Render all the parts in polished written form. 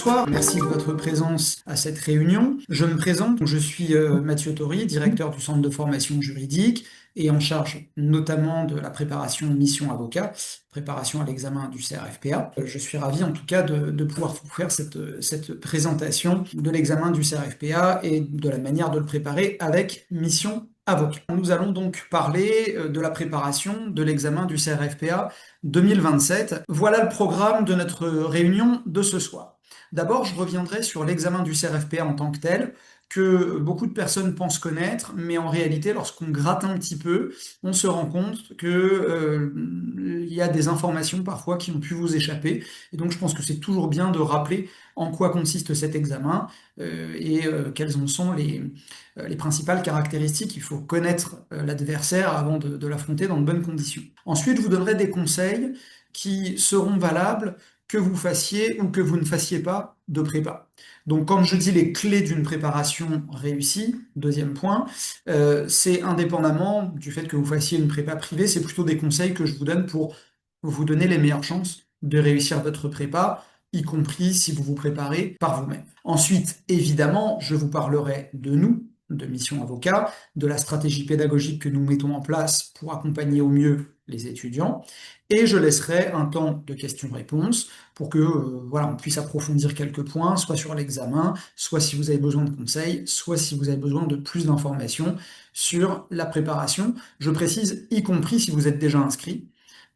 Bonsoir, merci de votre présence à cette réunion. Je me présente, je suis Mathieu Tory, directeur du Centre de formation juridique et en charge notamment de la préparation mission avocat, préparation à l'examen du CRFPA. Je suis ravi en tout cas de pouvoir vous faire cette présentation de l'examen du CRFPA et de la manière de le préparer avec mission avocat. Nous allons donc parler de la préparation de l'examen du CRFPA 2027. Voilà le programme de notre réunion de ce soir. D'abord, je reviendrai sur l'examen du CRFPA en tant que tel, que beaucoup de personnes pensent connaître, mais en réalité, lorsqu'on gratte un petit peu, on se rend compte que il y a des informations parfois qui ont pu vous échapper. Et donc, je pense que c'est toujours bien de rappeler en quoi consiste cet examen et quelles en sont les principales caractéristiques. Il faut connaître l'adversaire avant de l'affronter dans de bonnes conditions. Ensuite, je vous donnerai des conseils qui seront valables que vous fassiez ou que vous ne fassiez pas de prépa. Donc quand je dis les clés d'une préparation réussie, deuxième point, c'est indépendamment du fait que vous fassiez une prépa privée, c'est plutôt des conseils que je vous donne pour vous donner les meilleures chances de réussir votre prépa, y compris si vous vous préparez par vous-même. Ensuite, évidemment, je vous parlerai de nous, de Mission Avocat, de la stratégie pédagogique que nous mettons en place pour accompagner au mieux les étudiants, et je laisserai un temps de questions-réponses pour que voilà, on puisse approfondir quelques points, soit sur l'examen, soit si vous avez besoin de conseils, soit si vous avez besoin de plus d'informations sur la préparation. Je précise, y compris si vous êtes déjà inscrit,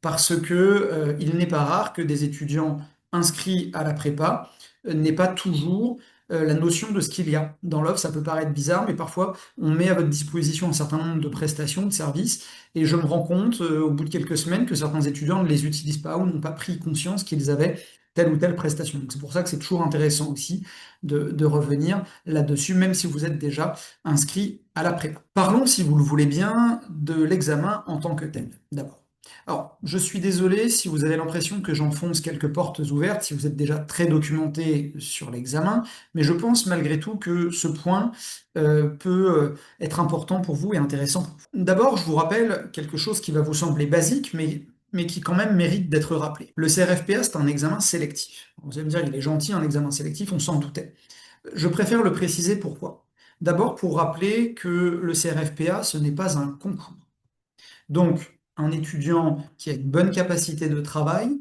parce que il n'est pas rare que des étudiants inscrits à la prépa n'aient pas toujours la notion de ce qu'il y a dans l'offre. Ça peut paraître bizarre, mais parfois on met à votre disposition un certain nombre de prestations, de services, et je me rends compte au bout de quelques semaines que certains étudiants ne les utilisent pas ou n'ont pas pris conscience qu'ils avaient telle ou telle prestation. Donc c'est pour ça que c'est toujours intéressant aussi de revenir là-dessus, même si vous êtes déjà inscrit à la prépa. Parlons, si vous le voulez bien, de l'examen en tant que tel, d'abord. Alors, je suis désolé si vous avez l'impression que j'enfonce quelques portes ouvertes, si vous êtes déjà très documenté sur l'examen, mais je pense malgré tout que ce point peut être important pour vous et intéressant pour vous. D'abord, je vous rappelle quelque chose qui va vous sembler basique, mais qui quand même mérite d'être rappelé. Le CRFPA, c'est un examen sélectif. Vous allez me dire, il est gentil, un examen sélectif, on s'en doutait. Je préfère le préciser, pourquoi? D'abord, pour rappeler que le CRFPA, ce n'est pas un concours. Donc, un étudiant qui a une bonne capacité de travail,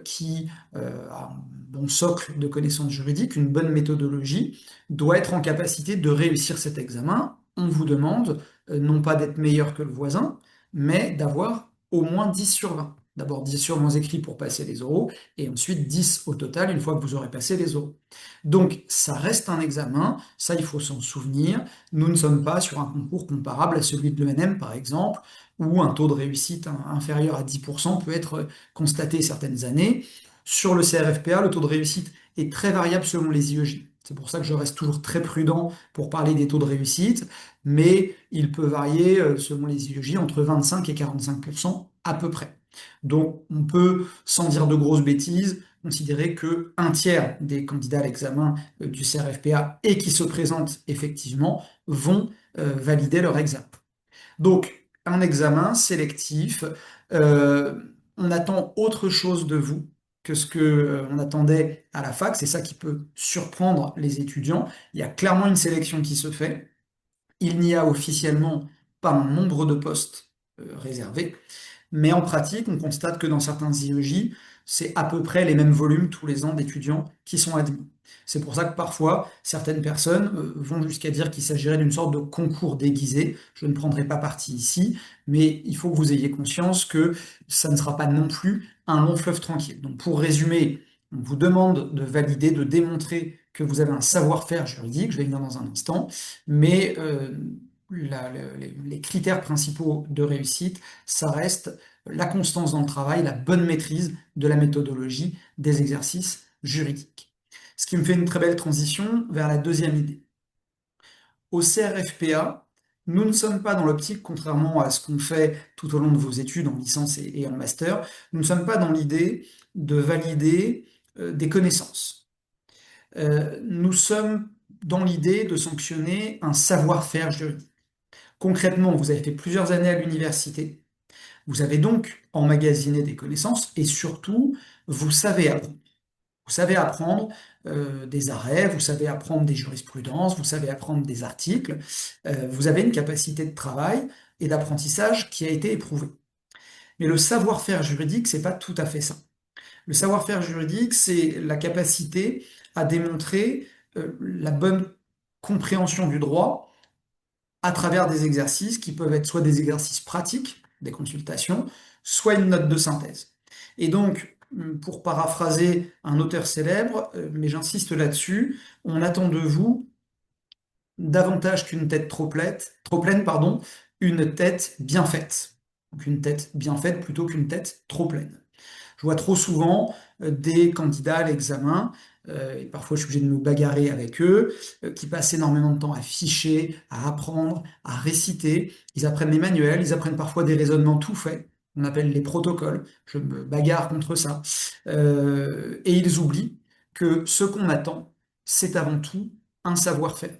qui a un bon socle de connaissances juridiques, une bonne méthodologie, doit être en capacité de réussir cet examen. On vous demande non pas d'être meilleur que le voisin, mais d'avoir au moins 10 sur 20. D'abord 10 sur 20 écrits pour passer les oraux, et ensuite 10 au total une fois que vous aurez passé les oraux. Donc ça reste un examen, ça il faut s'en souvenir. Nous ne sommes pas sur un concours comparable à celui de l'ENM par exemple, où un taux de réussite inférieur à 10% peut être constaté certaines années. Sur le CRFPA, le taux de réussite est très variable selon les IEJ. C'est pour ça que je reste toujours très prudent pour parler des taux de réussite, mais il peut varier selon les IEJ entre 25 et 45% à peu près. Donc on peut, sans dire de grosses bêtises, considérer que un tiers des candidats à l'examen du CRFPA et qui se présentent effectivement vont valider leur examen. Donc, un examen sélectif, on attend autre chose de vous que ce que on attendait à la fac, c'est ça qui peut surprendre les étudiants. Il y a clairement une sélection qui se fait. Il n'y a officiellement pas un nombre de postes réservés, mais en pratique, on constate que dans certains IEJ, c'est à peu près les mêmes volumes tous les ans d'étudiants qui sont admis. C'est pour ça que parfois, certaines personnes vont jusqu'à dire qu'il s'agirait d'une sorte de concours déguisé. Je ne prendrai pas parti ici, mais il faut que vous ayez conscience que ça ne sera pas non plus un long fleuve tranquille. Donc pour résumer, on vous demande de valider, de démontrer que vous avez un savoir-faire juridique, je vais y venir dans un instant, mais les critères principaux de réussite, ça reste la constance dans le travail, la bonne maîtrise de la méthodologie des exercices juridiques. Ce qui me fait une très belle transition vers la deuxième idée. Au CRFPA, nous ne sommes pas dans l'optique, contrairement à ce qu'on fait tout au long de vos études en licence et en master, nous ne sommes pas dans l'idée de valider des connaissances. Nous sommes dans l'idée de sanctionner un savoir-faire juridique. Concrètement, vous avez fait plusieurs années à l'université, vous avez donc emmagasiné des connaissances et surtout, vous savez apprendre. Vous savez apprendre des arrêts, vous savez apprendre des jurisprudences, vous savez apprendre des articles, vous avez une capacité de travail et d'apprentissage qui a été éprouvée. Mais le savoir-faire juridique, c'est pas tout à fait ça. Le savoir-faire juridique, c'est la capacité à démontrer la bonne compréhension du droit à travers des exercices qui peuvent être soit des exercices pratiques, des consultations, soit une note de synthèse. Et donc, pour paraphraser un auteur célèbre, mais j'insiste là-dessus, on attend de vous davantage qu'une tête trop pleine, pardon, une tête bien faite. Donc une tête bien faite plutôt qu'une tête trop pleine. Je vois trop souvent des candidats à l'examen, et parfois je suis obligé de me bagarrer avec eux, qui passent énormément de temps à ficher, à apprendre, à réciter. Ils apprennent les manuels, ils apprennent parfois des raisonnements tout faits, on appelle les protocoles. Je me bagarre contre ça. Et ils oublient que ce qu'on attend, c'est avant tout un savoir-faire.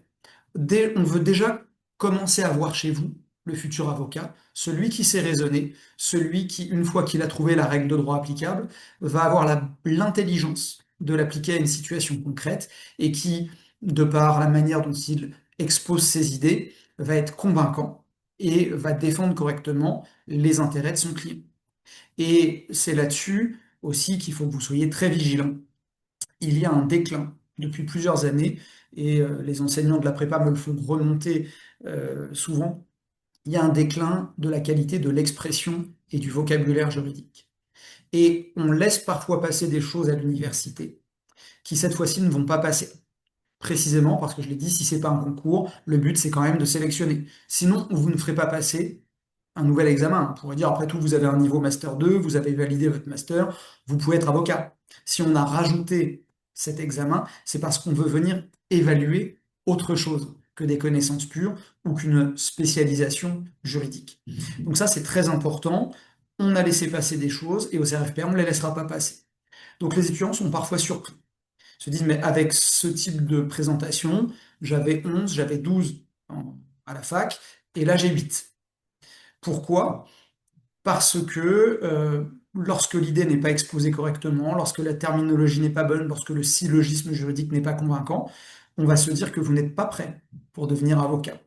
On veut déjà commencer à voir chez vous le futur avocat, celui qui sait raisonner, celui qui, une fois qu'il a trouvé la règle de droit applicable, va avoir l'intelligence de l'appliquer à une situation concrète et qui, de par la manière dont il expose ses idées, va être convaincant et va défendre correctement les intérêts de son client. Et c'est là-dessus aussi qu'il faut que vous soyez très vigilant. Il y a un déclin depuis plusieurs années, et les enseignants de la prépa me le font remonter souvent. Il y a un déclin de la qualité de l'expression et du vocabulaire juridique. Et on laisse parfois passer des choses à l'université qui, cette fois-ci, ne vont pas passer. Précisément parce que je l'ai dit, si c'est pas un concours, le but c'est quand même de sélectionner. Sinon, vous ne ferez pas passer un nouvel examen. On pourrait dire, après tout, vous avez un niveau master 2, vous avez validé votre master, vous pouvez être avocat. Si on a rajouté cet examen, c'est parce qu'on veut venir évaluer autre chose que des connaissances pures ou qu'une spécialisation juridique. Donc ça, c'est très important. On a laissé passer des choses et au CRFPA, on ne les laissera pas passer. Donc les étudiants sont parfois surpris, se disent, mais avec ce type de présentation, j'avais 11, j'avais 12 à la fac, et là j'ai 8. Pourquoi? Parce que lorsque l'idée n'est pas exposée correctement, lorsque la terminologie n'est pas bonne, lorsque le syllogisme juridique n'est pas convaincant, on va se dire que vous n'êtes pas prêt pour devenir avocat,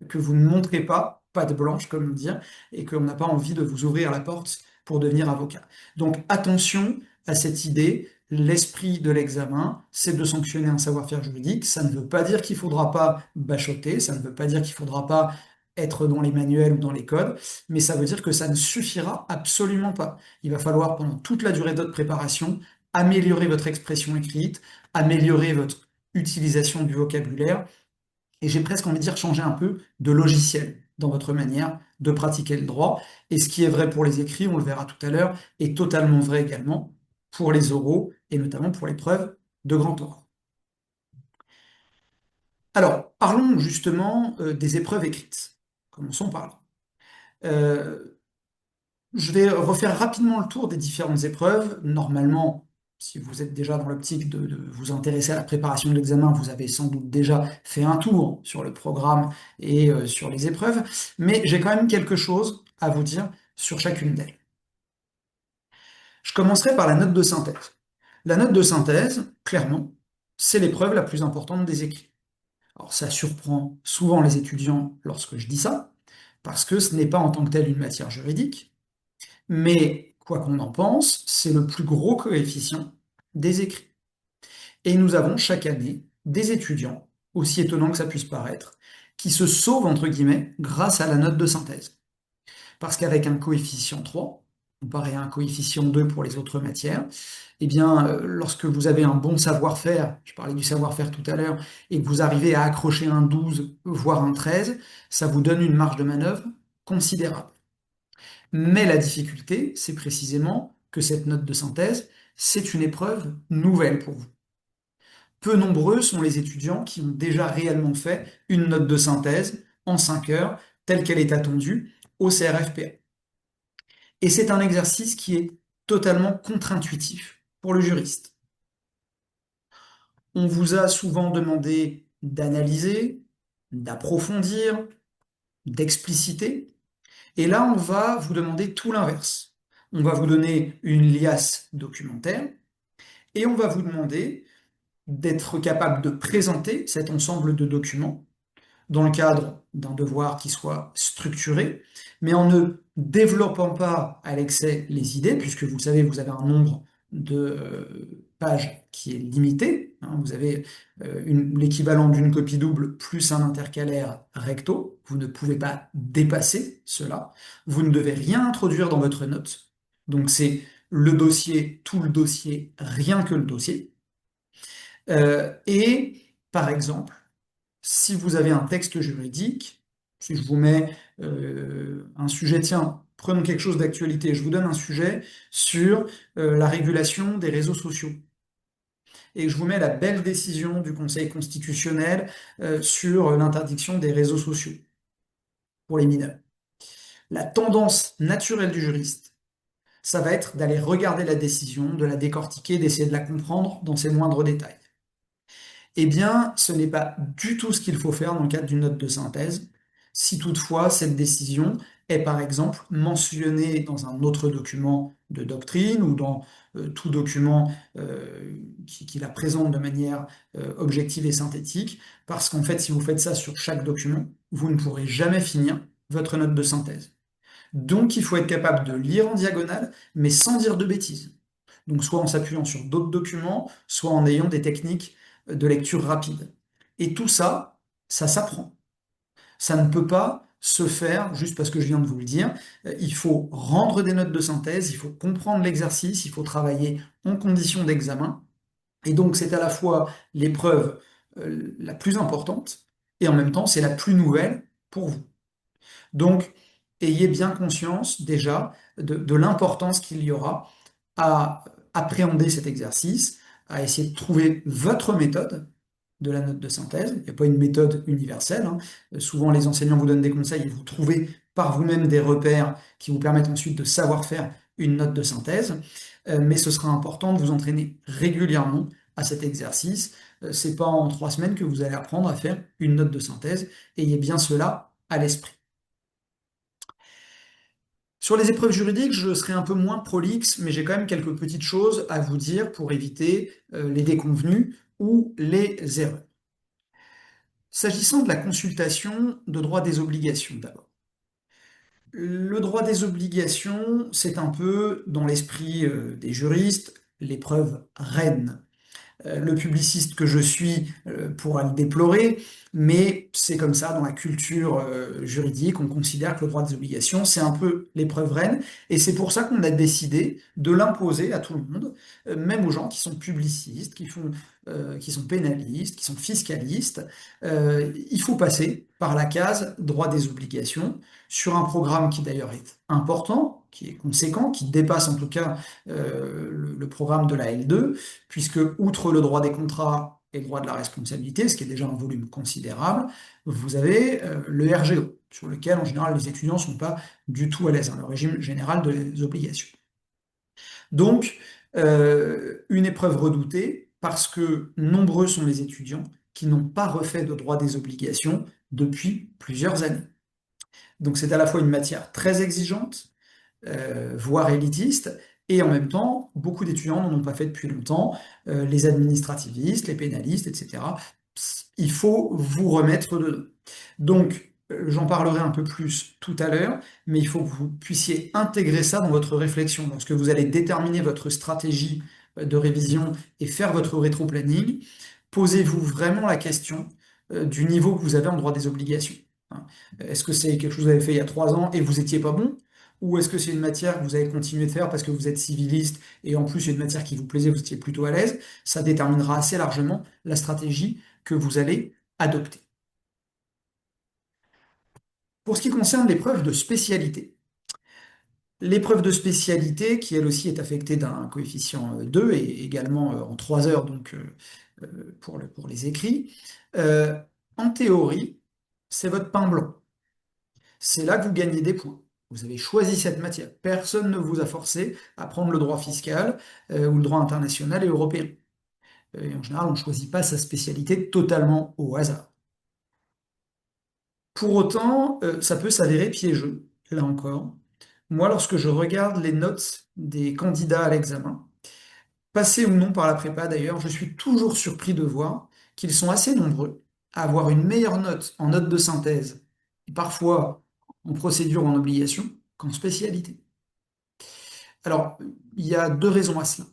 que vous ne montrez pas patte blanche, comme on dit, et qu'on n'a pas envie de vous ouvrir la porte pour devenir avocat. Donc attention à cette idée, l'esprit de l'examen, c'est de sanctionner un savoir-faire juridique. Ça ne veut pas dire qu'il ne faudra pas bachoter, ça ne veut pas dire qu'il ne faudra pas être dans les manuels ou dans les codes, mais ça veut dire que ça ne suffira absolument pas. Il va falloir, pendant toute la durée de votre préparation, améliorer votre expression écrite, améliorer votre utilisation du vocabulaire, et j'ai presque envie de dire changer un peu de logiciel dans votre manière de pratiquer le droit. Et ce qui est vrai pour les écrits, on le verra tout à l'heure, est totalement vrai également pour les oraux, et notamment pour les preuves de grand oral. Alors, parlons justement des épreuves écrites. Commençons par là. Euh, Je vais refaire rapidement le tour des différentes épreuves. Normalement, si vous êtes déjà dans l'optique de vous intéresser à la préparation de l'examen, vous avez sans doute déjà fait un tour sur le programme et sur les épreuves, mais j'ai quand même quelque chose à vous dire sur chacune d'elles. Je commencerai par la note de synthèse. La note de synthèse, clairement, c'est l'épreuve la plus importante des écrits. Alors ça surprend souvent les étudiants lorsque je dis ça, parce que ce n'est pas en tant que tel une matière juridique, mais quoi qu'on en pense, c'est le plus gros coefficient des écrits. Et nous avons chaque année des étudiants, aussi étonnant que ça puisse paraître, qui se sauvent, entre guillemets, grâce à la note de synthèse. Parce qu'avec un coefficient 3, comparé à un coefficient 2 pour les autres matières, eh bien, lorsque vous avez un bon savoir-faire, je parlais du savoir-faire tout à l'heure, et que vous arrivez à accrocher un 12, voire un 13, ça vous donne une marge de manœuvre considérable. Mais la difficulté, c'est précisément que cette note de synthèse, c'est une épreuve nouvelle pour vous. Peu nombreux sont les étudiants qui ont déjà réellement fait une note de synthèse en 5 heures, telle qu'elle est attendue au CRFPA. Et c'est un exercice qui est totalement contre-intuitif pour le juriste. On vous a souvent demandé d'analyser, d'approfondir, d'expliciter, et là on va vous demander tout l'inverse. On va vous donner une liasse documentaire, Et on va vous demander d'être capable de présenter cet ensemble de documents dans le cadre d'un devoir qui soit structuré, mais en ne développant pas à l'excès les idées, puisque vous le savez, vous avez un nombre de pages qui est limité. Hein, vous avez l'équivalent d'une copie double plus un intercalaire recto. Vous ne pouvez pas dépasser cela. Vous ne devez rien introduire dans votre note. Donc c'est le dossier, tout le dossier, rien que le dossier. Et par exemple, si vous avez un texte juridique, si je vous mets un sujet, tiens, prenons quelque chose d'actualité, je vous donne un sujet sur la régulation des réseaux sociaux, et je vous mets la belle décision du Conseil constitutionnel sur l'interdiction des réseaux sociaux pour les mineurs. La tendance naturelle du juriste, ça va être d'aller regarder la décision, de la décortiquer, d'essayer de la comprendre dans ses moindres détails. Eh bien, ce n'est pas du tout ce qu'il faut faire dans le cadre d'une note de synthèse, si toutefois cette décision est par exemple mentionnée dans un autre document de doctrine ou dans tout document qui la présente de manière objective et synthétique, parce qu'en fait, si vous faites ça sur chaque document, vous ne pourrez jamais finir votre note de synthèse. Donc, il faut être capable de lire en diagonale, mais sans dire de bêtises. Donc, soit en s'appuyant sur d'autres documents, soit en ayant des techniques de lecture rapide. Et tout ça, ça s'apprend. Ça ne peut pas se faire juste parce que je viens de vous le dire. Il faut rendre des notes de synthèse, il faut comprendre l'exercice, il faut travailler en conditions d'examen. Et donc, c'est à la fois l'épreuve la plus importante et en même temps, c'est la plus nouvelle pour vous. Donc, ayez bien conscience déjà de l'importance qu'il y aura à appréhender cet exercice, à essayer de trouver votre méthode de la note de synthèse. Il n'y a pas une méthode universelle, hein. Souvent, les enseignants vous donnent des conseils et vous trouvez par vous-même des repères qui vous permettent ensuite de savoir faire une note de synthèse. Mais ce sera important de vous entraîner régulièrement à cet exercice. C'est pas en 3 semaines que vous allez apprendre à faire une note de synthèse. Ayez bien cela à l'esprit. Sur les épreuves juridiques, je serai un peu moins prolixe, mais j'ai quand même quelques petites choses à vous dire pour éviter les déconvenues ou les erreurs. S'agissant de la consultation de droit des obligations d'abord. Le droit des obligations, c'est un peu, dans l'esprit des juristes, l'épreuve reine. Le publiciste que je suis pourra le déplorer, mais c'est comme ça dans la culture juridique, on considère que le droit des obligations, c'est un peu l'épreuve reine, et c'est pour ça qu'on a décidé de l'imposer à tout le monde, même aux gens qui sont publicistes, qui sont pénalistes, qui sont fiscalistes. Il faut passer par la case droit des obligations, sur un programme qui d'ailleurs est important, qui est conséquent, qui dépasse en tout cas le programme de la L2, puisque outre le droit des contrats et le droit de la responsabilité, ce qui est déjà un volume considérable, vous avez le RGO, sur lequel en général les étudiants ne sont pas du tout à l'aise, hein, le régime général des obligations. Donc, une épreuve redoutée, parce que nombreux sont les étudiants qui n'ont pas refait de droit des obligations depuis plusieurs années. Donc c'est à la fois une matière très exigeante, voire élitiste, et en même temps, beaucoup d'étudiants n'en ont pas fait depuis longtemps, les administrativistes, les pénalistes, etc. Il faut vous remettre dedans. Donc, j'en parlerai un peu plus tout à l'heure, mais il faut que vous puissiez intégrer ça dans votre réflexion. Lorsque vous allez déterminer votre stratégie de révision et faire votre rétro-planning, posez-vous vraiment la question du niveau que vous avez en droit des obligations. Hein. Est-ce que c'est quelque chose que vous avez fait il y a 3 ans et vous n'étiez pas bon? Ou est-ce que c'est une matière que vous avez continué de faire parce que vous êtes civiliste et en plus c'est une matière qui vous plaisait, vous étiez plutôt à l'aise? Ça déterminera assez largement la stratégie que vous allez adopter. Pour ce qui concerne l'épreuve de spécialité, l'épreuve de spécialité, qui elle aussi est affectée d'un coefficient 2 et également en 3 heures donc, pour les écrits, euh, en théorie, c'est votre pain blanc. C'est là que vous gagnez des points. Vous avez choisi cette matière. Personne ne vous a forcé à prendre le droit fiscal ou le droit international et européen. Et en général, on ne choisit pas sa spécialité totalement au hasard. Pour autant, ça peut s'avérer piégeux, là encore. Moi, lorsque je regarde les notes des candidats à l'examen, Passés ou non par la prépa d'ailleurs, je suis toujours surpris de voir qu'ils sont assez nombreux à avoir une meilleure note en note de synthèse, et parfois en procédure ou en obligation, qu'en spécialité. Alors, il y a deux raisons à cela.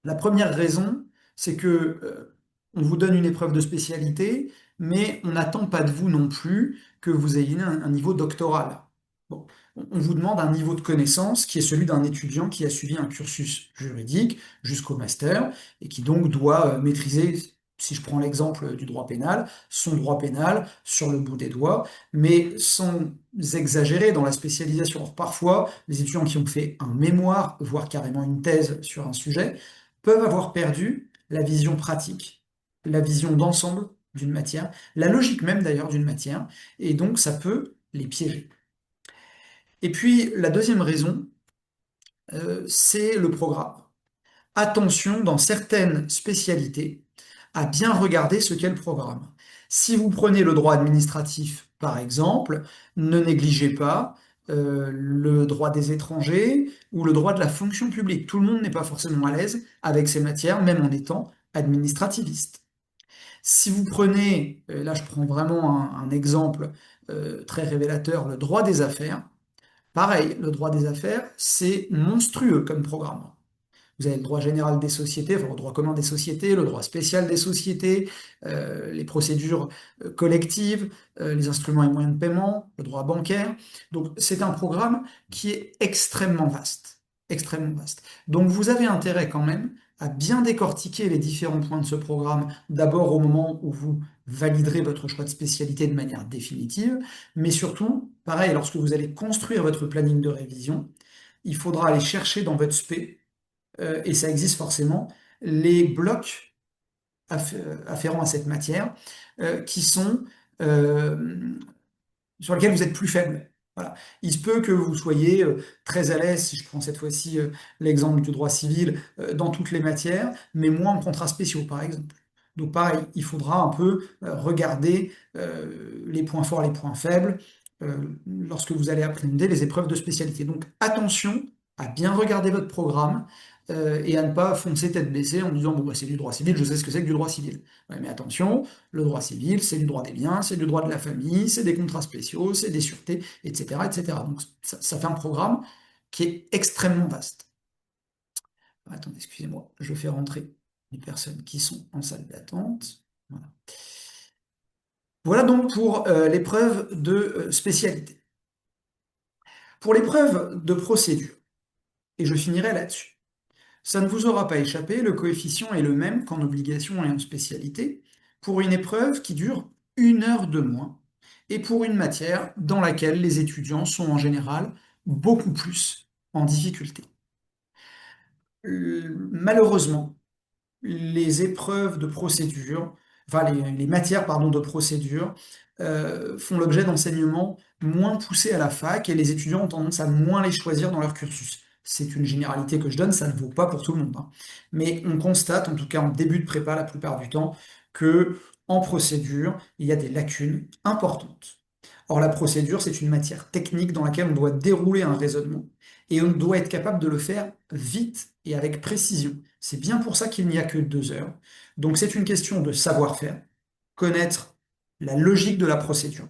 La première raison, c'est que on vous donne une épreuve de spécialité, mais on n'attend pas de vous non plus que vous ayez un niveau doctoral. Bon, on vous demande un niveau de connaissance qui est celui d'un étudiant qui a suivi un cursus juridique jusqu'au master et qui donc doit maîtriser, si je prends l'exemple du droit pénal, son droit pénal sur le bout des doigts, mais sans exagérer dans la spécialisation. Or, parfois, les étudiants qui ont fait un mémoire, voire carrément une thèse sur un sujet, peuvent avoir perdu la vision pratique, la vision d'ensemble d'une matière, la logique même d'ailleurs d'une matière, et donc ça peut les piéger. Et puis la deuxième raison, c'est le programme. Attention dans certaines spécialités à bien regarder ce qu'est le programme. Si vous prenez le droit administratif, par exemple, ne négligez pas le droit des étrangers ou le droit de la fonction publique. Tout le monde n'est pas forcément à l'aise avec ces matières, même en étant administrativiste. Si vous prenez, là je prends vraiment un exemple très révélateur, le droit des affaires, pareil, le droit des affaires, c'est monstrueux comme programme. Vous avez le droit général des sociétés, enfin le droit commun des sociétés, le droit spécial des sociétés, les procédures collectives, les instruments et moyens de paiement, le droit bancaire. Donc c'est un programme qui est extrêmement vaste, extrêmement vaste. Donc vous avez intérêt quand même à bien décortiquer les différents points de ce programme, d'abord au moment où vous validerez votre choix de spécialité de manière définitive, mais surtout, pareil, lorsque vous allez construire votre planning de révision, il faudra aller chercher dans votre spé et ça existe forcément, les blocs afférents à cette matière qui sont euh, sur lesquels vous êtes plus faible. Voilà. Il se peut que vous soyez très à l'aise, si je prends cette fois-ci l'exemple du droit civil, dans toutes les matières, mais moins en contrats spéciaux, par exemple. Donc pareil, il faudra un peu regarder les points forts, les points faibles, lorsque vous allez appréhender les épreuves de spécialité. Donc attention à bien regarder votre programme et à ne pas foncer tête baissée en disant bon, bah, c'est du droit civil, je sais ce que c'est que du droit civil. Ouais, mais attention, le droit civil, c'est du droit des biens, c'est du droit de la famille, c'est des contrats spéciaux, c'est des sûretés, etc., etc. Donc ça fait un programme qui est extrêmement vaste. Attendez, excusez-moi, je fais rentrer les personnes qui sont en salle d'attente. Voilà. Voilà donc pour l'épreuve de spécialité. Pour l'épreuve de procédure, et je finirai là-dessus. Ça ne vous aura pas échappé, le coefficient est le même qu'en obligation et en spécialité, pour une épreuve qui dure 1 heure de moins, et pour une matière dans laquelle les étudiants sont en général beaucoup plus en difficulté. Malheureusement, les épreuves de procédure, enfin les matières pardon, de procédure, font l'objet d'enseignements moins poussés à la fac et les étudiants ont tendance à moins les choisir dans leur cursus. C'est une généralité que je donne, ça ne vaut pas pour tout le monde, hein. Mais on constate, en tout cas en début de prépa la plupart du temps, que en procédure, il y a des lacunes importantes. Or, la procédure, c'est une matière technique dans laquelle on doit dérouler un raisonnement et on doit être capable de le faire vite et avec précision. C'est bien pour ça qu'il n'y a que 2 heures. Donc c'est une question de savoir-faire, connaître la logique de la procédure,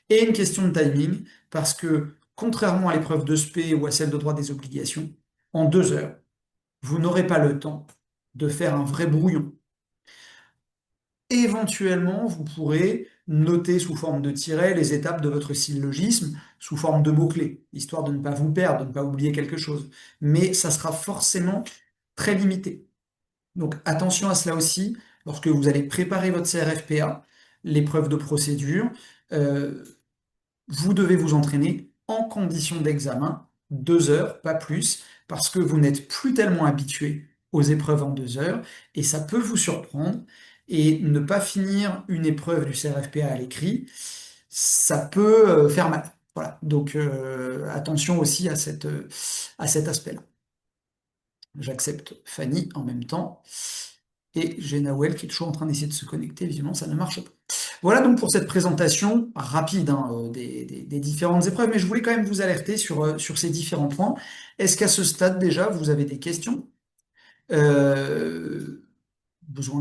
et une question de timing, parce que contrairement à l'épreuve de spé ou à celle de droit des obligations, en 2 heures, vous n'aurez pas le temps de faire un vrai brouillon. Éventuellement, vous pourrez noter sous forme de tiret les étapes de votre syllogisme, sous forme de mots-clés, histoire de ne pas vous perdre, de ne pas oublier quelque chose. Mais ça sera forcément très limité. Donc attention à cela aussi, lorsque vous allez préparer votre CRFPA, l'épreuve de procédure, euh, vous devez vous entraîner en condition d'examen, 2 heures, pas plus, parce que vous n'êtes plus tellement habitué aux épreuves en 2 heures, et ça peut vous surprendre, et ne pas finir une épreuve du CRFPA à l'écrit, ça peut faire mal. Voilà, donc attention aussi à cet aspect-là. J'accepte Fanny en même temps. Et j'ai Nawel qui est toujours en train d'essayer de se connecter. Visiblement, ça ne marche pas. Voilà donc pour cette présentation rapide hein, des différentes épreuves, mais je voulais quand même vous alerter sur ces différents points. Est-ce qu'à ce stade déjà, vous avez des questions? Besoin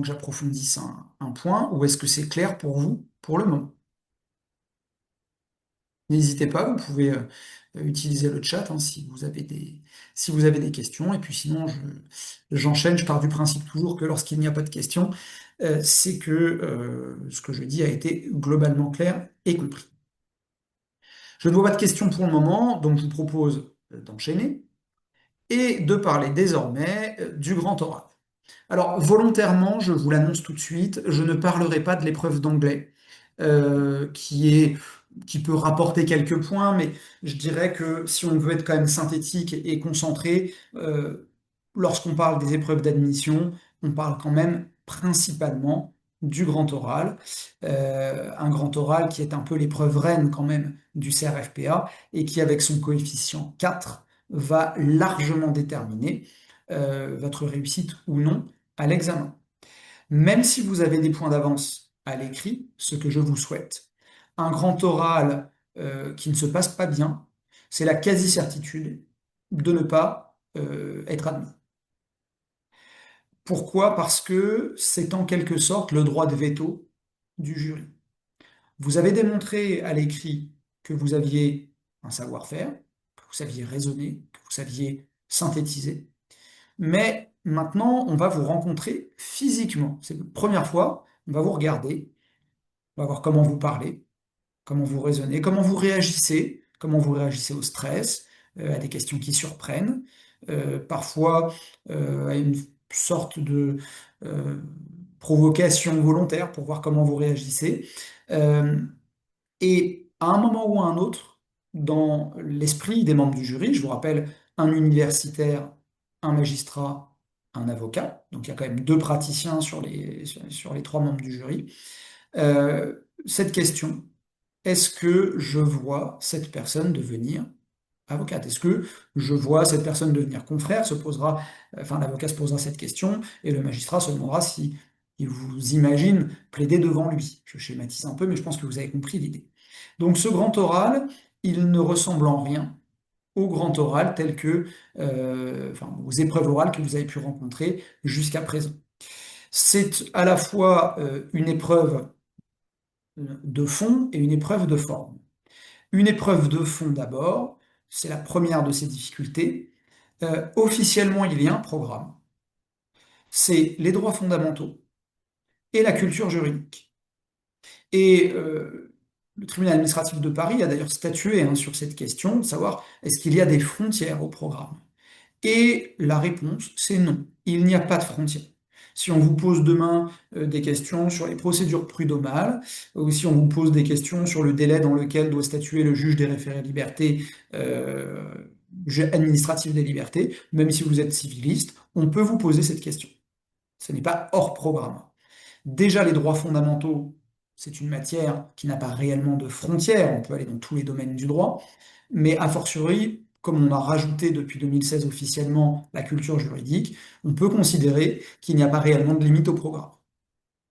que j'approfondisse un point, ou est-ce que c'est clair pour vous pour le moment? N'hésitez pas, vous pouvez utiliser le chat hein, si vous avez des questions. Et puis sinon, j'enchaîne, je pars du principe toujours que lorsqu'il n'y a pas de questions, c'est que ce que je dis a été globalement clair et compris. Je ne vois pas de questions pour le moment, donc je vous propose d'enchaîner et de parler désormais du grand oral. Alors, volontairement, je vous l'annonce tout de suite, je ne parlerai pas de l'épreuve d'anglais, qui peut rapporter quelques points, mais je dirais que si on veut être quand même synthétique et concentré, lorsqu'on parle des épreuves d'admission, on parle quand même principalement du grand oral, un grand oral qui est un peu l'épreuve reine quand même du CRFPA et qui, avec son coefficient 4, va largement déterminer votre réussite ou non à l'examen. Même si vous avez des points d'avance à l'écrit, ce que je vous souhaite, un grand oral qui ne se passe pas bien, c'est la quasi-certitude de ne pas être admis. Pourquoi? Parce que c'est en quelque sorte le droit de veto du jury. Vous avez démontré à l'écrit que vous aviez un savoir-faire, que vous saviez raisonner, que vous saviez synthétiser, mais maintenant, on va vous rencontrer physiquement. C'est la première fois, on va vous regarder, on va voir comment vous parlez, comment vous raisonnez, comment vous réagissez au stress, à des questions qui surprennent, parfois à une sorte de euh, provocation volontaire pour voir comment vous réagissez. Euh, et à un moment ou à un autre, dans l'esprit des membres du jury, je vous rappelle, un universitaire, un magistrat, un avocat, donc il y a quand même deux praticiens sur les trois membres du jury, cette question, est-ce que je vois cette personne devenir avocate? Est-ce que je vois cette personne devenir confrère? Enfin, l'avocat se posera cette question et le magistrat se demandera si il vous imagine plaider devant lui. Je schématise un peu, mais je pense que vous avez compris l'idée. Donc, ce grand oral, il ne ressemble en rien au grand oral tel que, enfin, aux épreuves orales que vous avez pu rencontrer jusqu'à présent. C'est à la fois une épreuve de fond et une épreuve de forme. Une épreuve de fond d'abord, c'est la première de ces difficultés. Officiellement, il y a un programme. C'est les droits fondamentaux et la culture juridique. Et le tribunal administratif de Paris a d'ailleurs statué hein, sur cette question, de savoir est-ce qu'il y a des frontières au programme. Et la réponse, c'est non. Il n'y a pas de frontières. Si on vous pose demain des questions sur les procédures prud'homales, ou si on vous pose des questions sur le délai dans lequel doit statuer le juge des référés liberté, juge administratif des libertés, même si vous êtes civiliste, on peut vous poser cette question. Ce n'est pas hors programme. Déjà, les droits fondamentaux, c'est une matière qui n'a pas réellement de frontières, on peut aller dans tous les domaines du droit, mais a fortiori, comme on a rajouté depuis 2016 officiellement la culture juridique, on peut considérer qu'il n'y a pas réellement de limite au programme.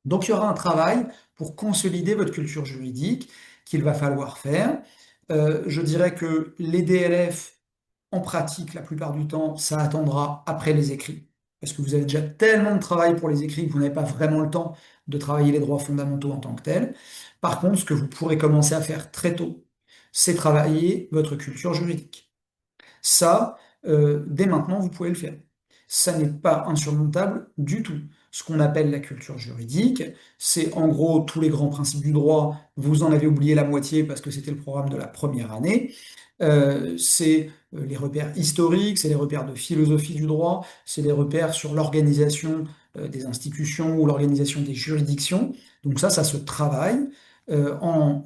Donc il y aura un travail pour consolider votre culture juridique qu'il va falloir faire. Je dirais que les DLF, en pratique, la plupart du temps, ça attendra après les écrits. Parce que vous avez déjà tellement de travail pour les écrits que vous n'avez pas vraiment le temps de travailler les droits fondamentaux en tant que tels. Par contre, ce que vous pourrez commencer à faire très tôt, c'est travailler votre culture juridique. Ça, dès maintenant, vous pouvez le faire. Ça n'est pas insurmontable du tout. Ce qu'on appelle la culture juridique, c'est en gros tous les grands principes du droit. Vous en avez oublié la moitié parce que c'était le programme de la première année. C'est les repères historiques, c'est les repères de philosophie du droit, c'est les repères sur l'organisation des institutions ou l'organisation des juridictions. Donc ça se travaille en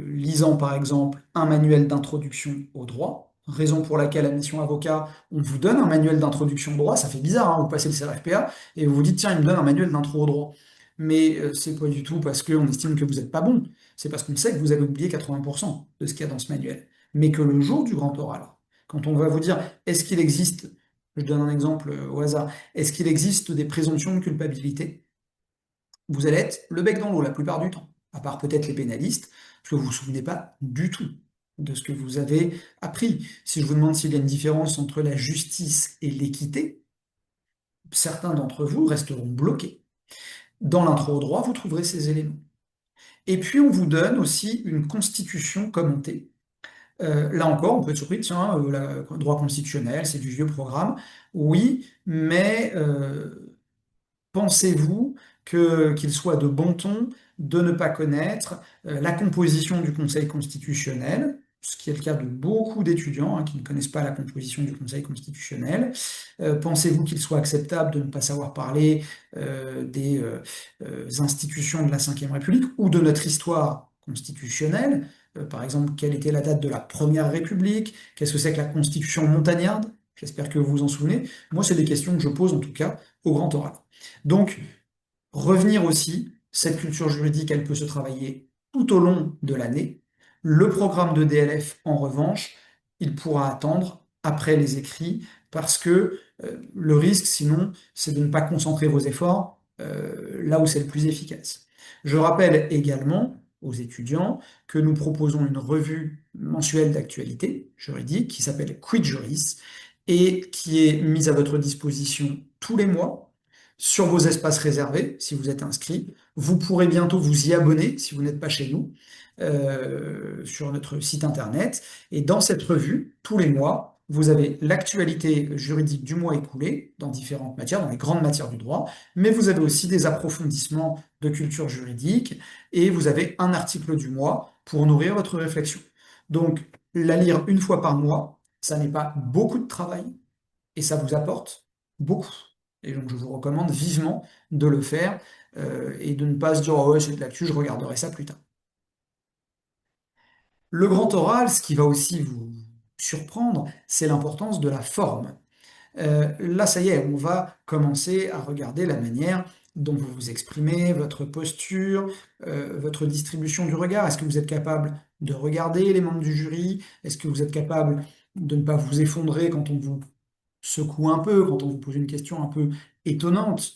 lisant par exemple un manuel d'introduction au droit, raison pour laquelle à Mission Avocat, on vous donne un manuel d'introduction au droit. Ça fait bizarre, hein, vous passez le CRFPA et vous vous dites, tiens, il me donne un manuel d'intro au droit. Mais c'est pas du tout parce qu'on estime que vous n'êtes pas bon, c'est parce qu'on sait que vous avez oublié 80% de ce qu'il y a dans ce manuel. Mais que le jour du grand oral, quand on va vous dire, est-ce qu'il existe, je donne un exemple au hasard, est-ce qu'il existe des présomptions de culpabilité? Vous allez être le bec dans l'eau la plupart du temps, à part peut-être les pénalistes, parce que vous ne vous souvenez pas du tout de ce que vous avez appris. Si je vous demande s'il y a une différence entre la justice et l'équité, certains d'entre vous resteront bloqués. Dans l'intro au droit, vous trouverez ces éléments. Et puis, on vous donne aussi une constitution commentée. Là encore, on peut être surpris, tiens, le droit constitutionnel, c'est du vieux programme. Oui, mais pensez-vous qu'il soit de bon ton de ne pas connaître la composition du Conseil constitutionnel, ce qui est le cas de beaucoup d'étudiants qui ne connaissent pas la composition du Conseil constitutionnel? Pensez-vous qu'il soit acceptable de ne pas savoir parler des institutions de la Ve République ou de notre histoire constitutionnelle? Par exemple, quelle était la date de la Première République? Qu'est-ce que c'est que la Constitution montagnarde? J'espère que vous vous en souvenez. Moi, c'est des questions que je pose en tout cas au grand oral. Donc, revenir aussi, cette culture juridique, elle peut se travailler tout au long de l'année. Le programme de DLF, en revanche, il pourra attendre après les écrits parce que le risque, sinon, c'est de ne pas concentrer vos efforts là où c'est le plus efficace. Je rappelle également aux étudiants que nous proposons une revue mensuelle d'actualité juridique qui s'appelle Quid Juris et qui est mise à votre disposition tous les mois sur vos espaces réservés, si vous êtes inscrit. Vous pourrez bientôt vous y abonner, si vous n'êtes pas chez nous, sur notre site internet. Et dans cette revue, tous les mois, vous avez l'actualité juridique du mois écoulé, dans différentes matières, dans les grandes matières du droit, mais vous avez aussi des approfondissements de culture juridique, et vous avez un article du mois pour nourrir votre réflexion. Donc, la lire une fois par mois, ça n'est pas beaucoup de travail, et ça vous apporte beaucoup. Et donc je vous recommande vivement de le faire et de ne pas se dire oh ouais, c'est de l'actu, je regarderai ça plus tard. Le grand oral, ce qui va aussi vous surprendre, c'est l'importance de la forme. Là, ça y est, on va commencer à regarder la manière dont vous vous exprimez, votre posture, votre distribution du regard. Est-ce que vous êtes capable de regarder les membres du jury? Est-ce que vous êtes capable de ne pas vous effondrer quand on vous secoue un peu, quand on vous pose une question un peu étonnante?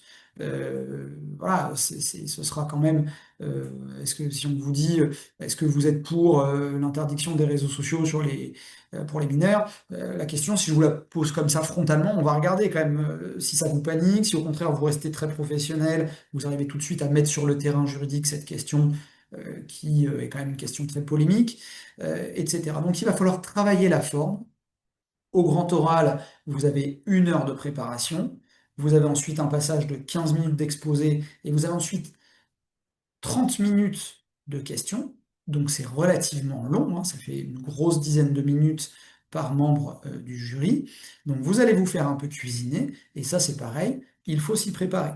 Voilà, ce sera quand même. Est-ce que si on vous dit, est-ce que vous êtes pour l'interdiction des réseaux sociaux pour les mineurs? La question, si je vous la pose comme ça frontalement, on va regarder quand même si ça vous panique, si au contraire vous restez très professionnel, vous arrivez tout de suite à mettre sur le terrain juridique cette question qui est quand même une question très polémique, etc. Donc il va falloir travailler la forme. Au grand oral, vous avez 1 heure de préparation, vous avez ensuite un passage de 15 minutes d'exposé, et vous avez ensuite 30 minutes de questions, donc c'est relativement long, ça fait une grosse dizaine de minutes par membre du jury. Donc vous allez vous faire un peu cuisiner, et ça c'est pareil, il faut s'y préparer.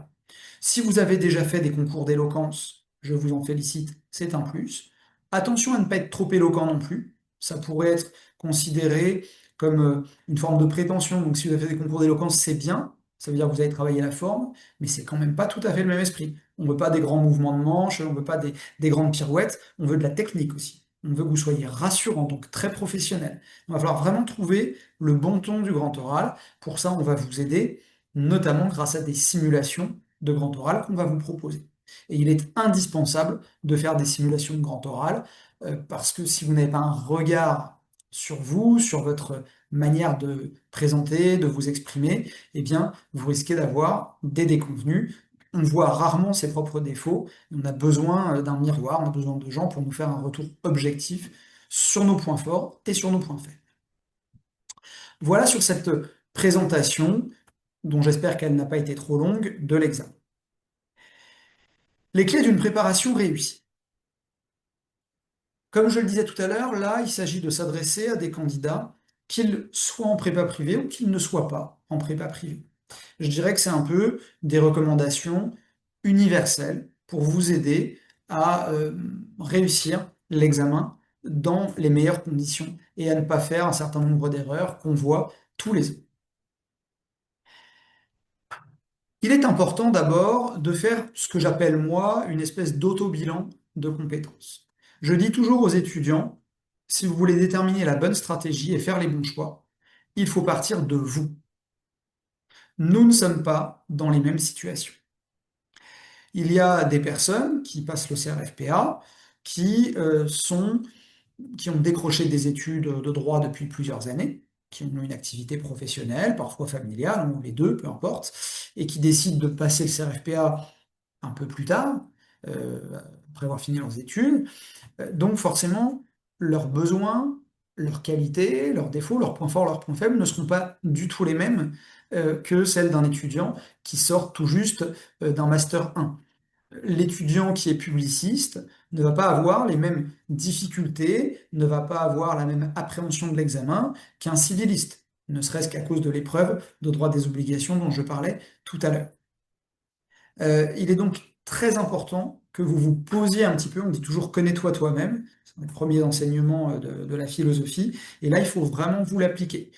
Si vous avez déjà fait des concours d'éloquence, je vous en félicite, c'est un plus. Attention à ne pas être trop éloquent non plus, ça pourrait être considéré comme une forme de prétention, donc si vous avez fait des concours d'éloquence, c'est bien, ça veut dire que vous avez travaillé la forme, mais c'est quand même pas tout à fait le même esprit. On veut pas des grands mouvements de manche, on veut pas des grandes pirouettes, on veut de la technique aussi. On veut que vous soyez rassurant, donc très professionnel. Il va falloir vraiment trouver le bon ton du grand oral. Pour ça, on va vous aider, notamment grâce à des simulations de grand oral qu'on va vous proposer. Et il est indispensable de faire des simulations de grand oral, parce que si vous n'avez pas un regard sur vous, sur votre manière de présenter, de vous exprimer, eh bien, vous risquez d'avoir des déconvenus. On voit rarement ses propres défauts. On a besoin d'un miroir, on a besoin de gens pour nous faire un retour objectif sur nos points forts et sur nos points faibles. Voilà sur cette présentation, dont j'espère qu'elle n'a pas été trop longue, de l'examen. Les clés d'une préparation réussie. Comme je le disais tout à l'heure, là, il s'agit de s'adresser à des candidats, qu'ils soient en prépa privée ou qu'ils ne soient pas en prépa privée. Je dirais que c'est un peu des recommandations universelles pour vous aider à réussir l'examen dans les meilleures conditions et à ne pas faire un certain nombre d'erreurs qu'on voit tous les ans. Il est important d'abord de faire ce que j'appelle moi une espèce d'auto-bilan de compétences. Je dis toujours aux étudiants, si vous voulez déterminer la bonne stratégie et faire les bons choix, il faut partir de vous. Nous ne sommes pas dans les mêmes situations. Il y a des personnes qui passent le CRFPA, qui ont décroché des études de droit depuis plusieurs années, qui ont une activité professionnelle, parfois familiale, ou les deux, peu importe, et qui décident de passer le CRFPA un peu plus tard, après avoir fini leurs études. Donc forcément, leurs besoins, leurs qualités, leurs défauts, leurs points forts, leurs points faibles ne seront pas du tout les mêmes que celles d'un étudiant qui sort tout juste d'un master 1. L'étudiant qui est publiciste ne va pas avoir les mêmes difficultés, ne va pas avoir la même appréhension de l'examen qu'un civiliste, ne serait-ce qu'à cause de l'épreuve de droit des obligations dont je parlais tout à l'heure. Il est donc très important que vous vous posiez un petit peu, on dit toujours connais-toi toi-même, c'est le premier enseignement de la philosophie, et là il faut vraiment vous l'appliquer.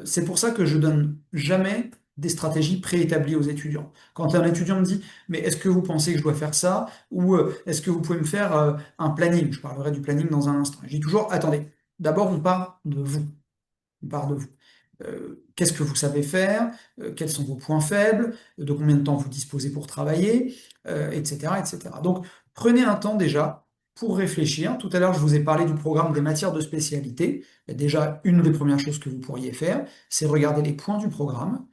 C'est pour ça que je donne jamais des stratégies préétablies aux étudiants. Quand un étudiant me dit mais est-ce que vous pensez que je dois faire ça ou est-ce que vous pouvez me faire un planning? Je parlerai du planning dans un instant. Je dis toujours attendez, d'abord on part de vous. On part de vous. Qu'est-ce que vous savez faire, quels sont vos points faibles, de combien de temps vous disposez pour travailler, etc., etc. Donc, prenez un temps déjà pour réfléchir. Tout à l'heure, je vous ai parlé du programme des matières de spécialité. Déjà, une des premières choses que vous pourriez faire, c'est regarder les points du programme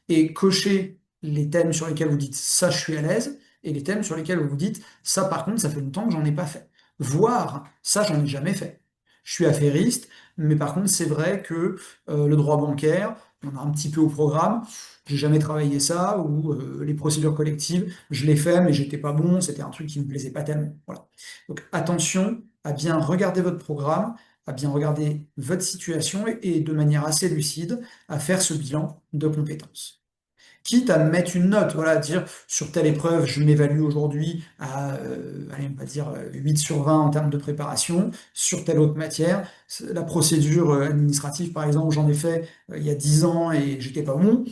et cocher les thèmes sur lesquels vous dites ça, je suis à l'aise, et les thèmes sur lesquels vous vous dites ça, par contre, ça fait longtemps que j'en ai pas fait. Voire, ça, j'en ai jamais fait. Je suis affairiste, mais par contre, c'est vrai que le droit bancaire, on a un petit peu au programme, j'ai jamais travaillé ça, ou les procédures collectives, je l'ai fait, mais j'étais pas bon, c'était un truc qui me plaisait pas tellement. Voilà. Donc attention à bien regarder votre programme, à bien regarder votre situation et de manière assez lucide à faire ce bilan de compétences. Quitte à mettre une note, voilà, dire sur telle épreuve, je m'évalue aujourd'hui à, allez, on va dire 8 sur 20 en termes de préparation, sur telle autre matière, la procédure administrative, par exemple, j'en ai fait il y a 10 ans et j'étais pas bon,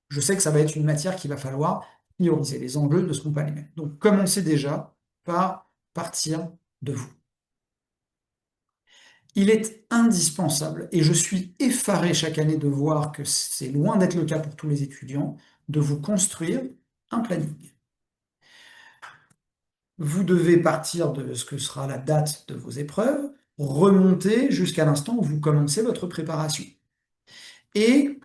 je sais que ça va être une matière qu'il va falloir prioriser. Les enjeux ne seront pas les mêmes. Donc, commencez déjà par partir de vous. Il est indispensable, et je suis effaré chaque année de voir que c'est loin d'être le cas pour tous les étudiants, de vous construire un planning. Vous devez partir de ce que sera la date de vos épreuves, remonter jusqu'à l'instant où vous commencez votre préparation, et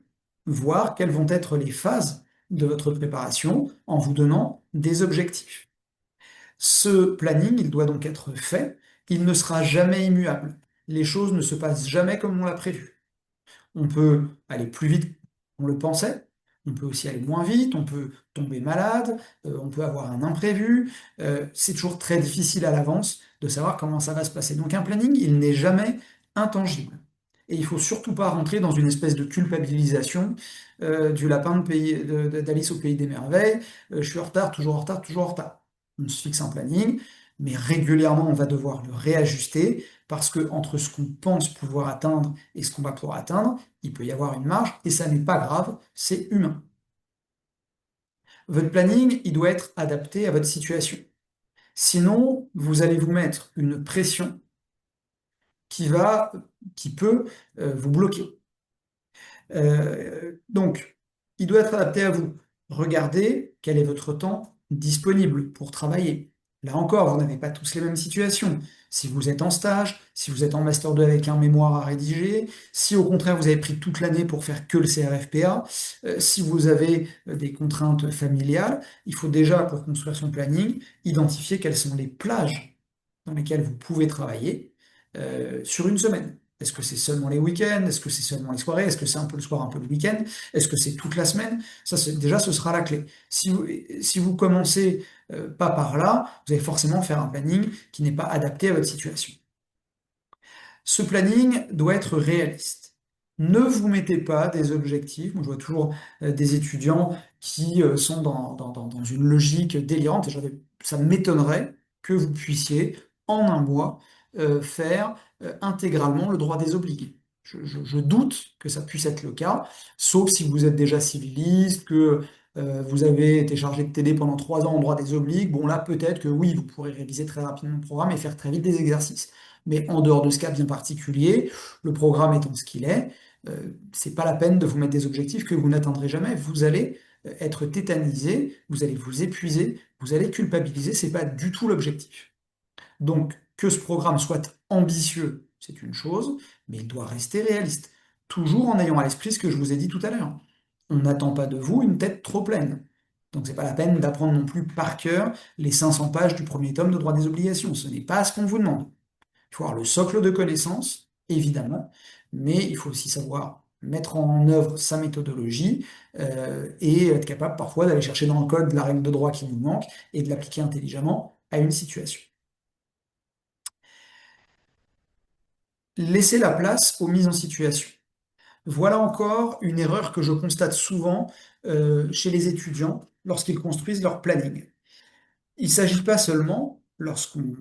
voir quelles vont être les phases de votre préparation en vous donnant des objectifs. Ce planning, il doit donc être fait, il ne sera jamais immuable. Les choses ne se passent jamais comme on l'a prévu. On peut aller plus vite qu'on le pensait, on peut aussi aller moins vite, on peut tomber malade, on peut avoir un imprévu. C'est toujours très difficile à l'avance de savoir comment ça va se passer. Donc un planning, il n'est jamais intangible. Et il faut surtout pas rentrer dans une espèce de culpabilisation du lapin d'Alice au pays des merveilles. Je suis en retard, toujours en retard, toujours en retard. On se fixe un planning, mais régulièrement on va devoir le réajuster parce que entre ce qu'on pense pouvoir atteindre et ce qu'on va pouvoir atteindre, il peut y avoir une marge, et ça n'est pas grave, c'est humain. Votre planning, il doit être adapté à votre situation. Sinon, vous allez vous mettre une pression qui va, qui peut vous bloquer. Donc, il doit être adapté à vous. Regardez quel est votre temps disponible pour travailler. Là encore, vous n'avez pas tous les mêmes situations. Si vous êtes en stage, si vous êtes en master 2 avec un mémoire à rédiger, si au contraire vous avez pris toute l'année pour faire que le CRFPA, si vous avez des contraintes familiales, il faut déjà, pour construire son planning, identifier quelles sont les plages dans lesquelles vous pouvez travailler sur une semaine. Est-ce que c'est seulement les week-ends? Est-ce que c'est seulement les soirées? Est-ce que c'est un peu le soir, un peu le week-end? Est-ce que c'est toute la semaine? Ça, déjà, ce sera la clé. Si vous commencez pas par là, vous allez forcément faire un planning qui n'est pas adapté à votre situation. Ce planning doit être réaliste. Ne vous mettez pas des objectifs. Moi, je vois toujours des étudiants qui sont dans une logique délirante, et ça m'étonnerait que vous puissiez, en un mois, faire intégralement le droit des obligues. Je doute que ça puisse être le cas, sauf si vous êtes déjà civiliste, que vous avez été chargé de TD pendant 3 ans en droit des obligues. Bon, là, peut-être que oui, vous pourrez réviser très rapidement le programme et faire très vite des exercices. Mais en dehors de ce cas bien particulier, le programme étant ce qu'il est, c'est pas la peine de vous mettre des objectifs que vous n'atteindrez jamais. Vous allez être tétanisé, vous allez vous épuiser, vous allez culpabiliser, c'est pas du tout l'objectif. Donc, que ce programme soit ambitieux, c'est une chose, mais il doit rester réaliste. Toujours en ayant à l'esprit ce que je vous ai dit tout à l'heure. on n'attend pas de vous une tête trop pleine. Donc c'est pas la peine d'apprendre non plus par cœur les 500 pages du premier tome de droit des obligations. Ce n'est pas ce qu'on vous demande. Il faut avoir le socle de connaissances, évidemment, mais il faut aussi savoir mettre en œuvre sa méthodologie et être capable parfois d'aller chercher dans le code la règle de droit qui nous manque et de l'appliquer intelligemment à une situation. Laisser la place aux mises en situation. Voilà encore une erreur que je constate souvent chez les étudiants lorsqu'ils construisent leur planning. Il ne s'agit pas seulement, lorsqu'on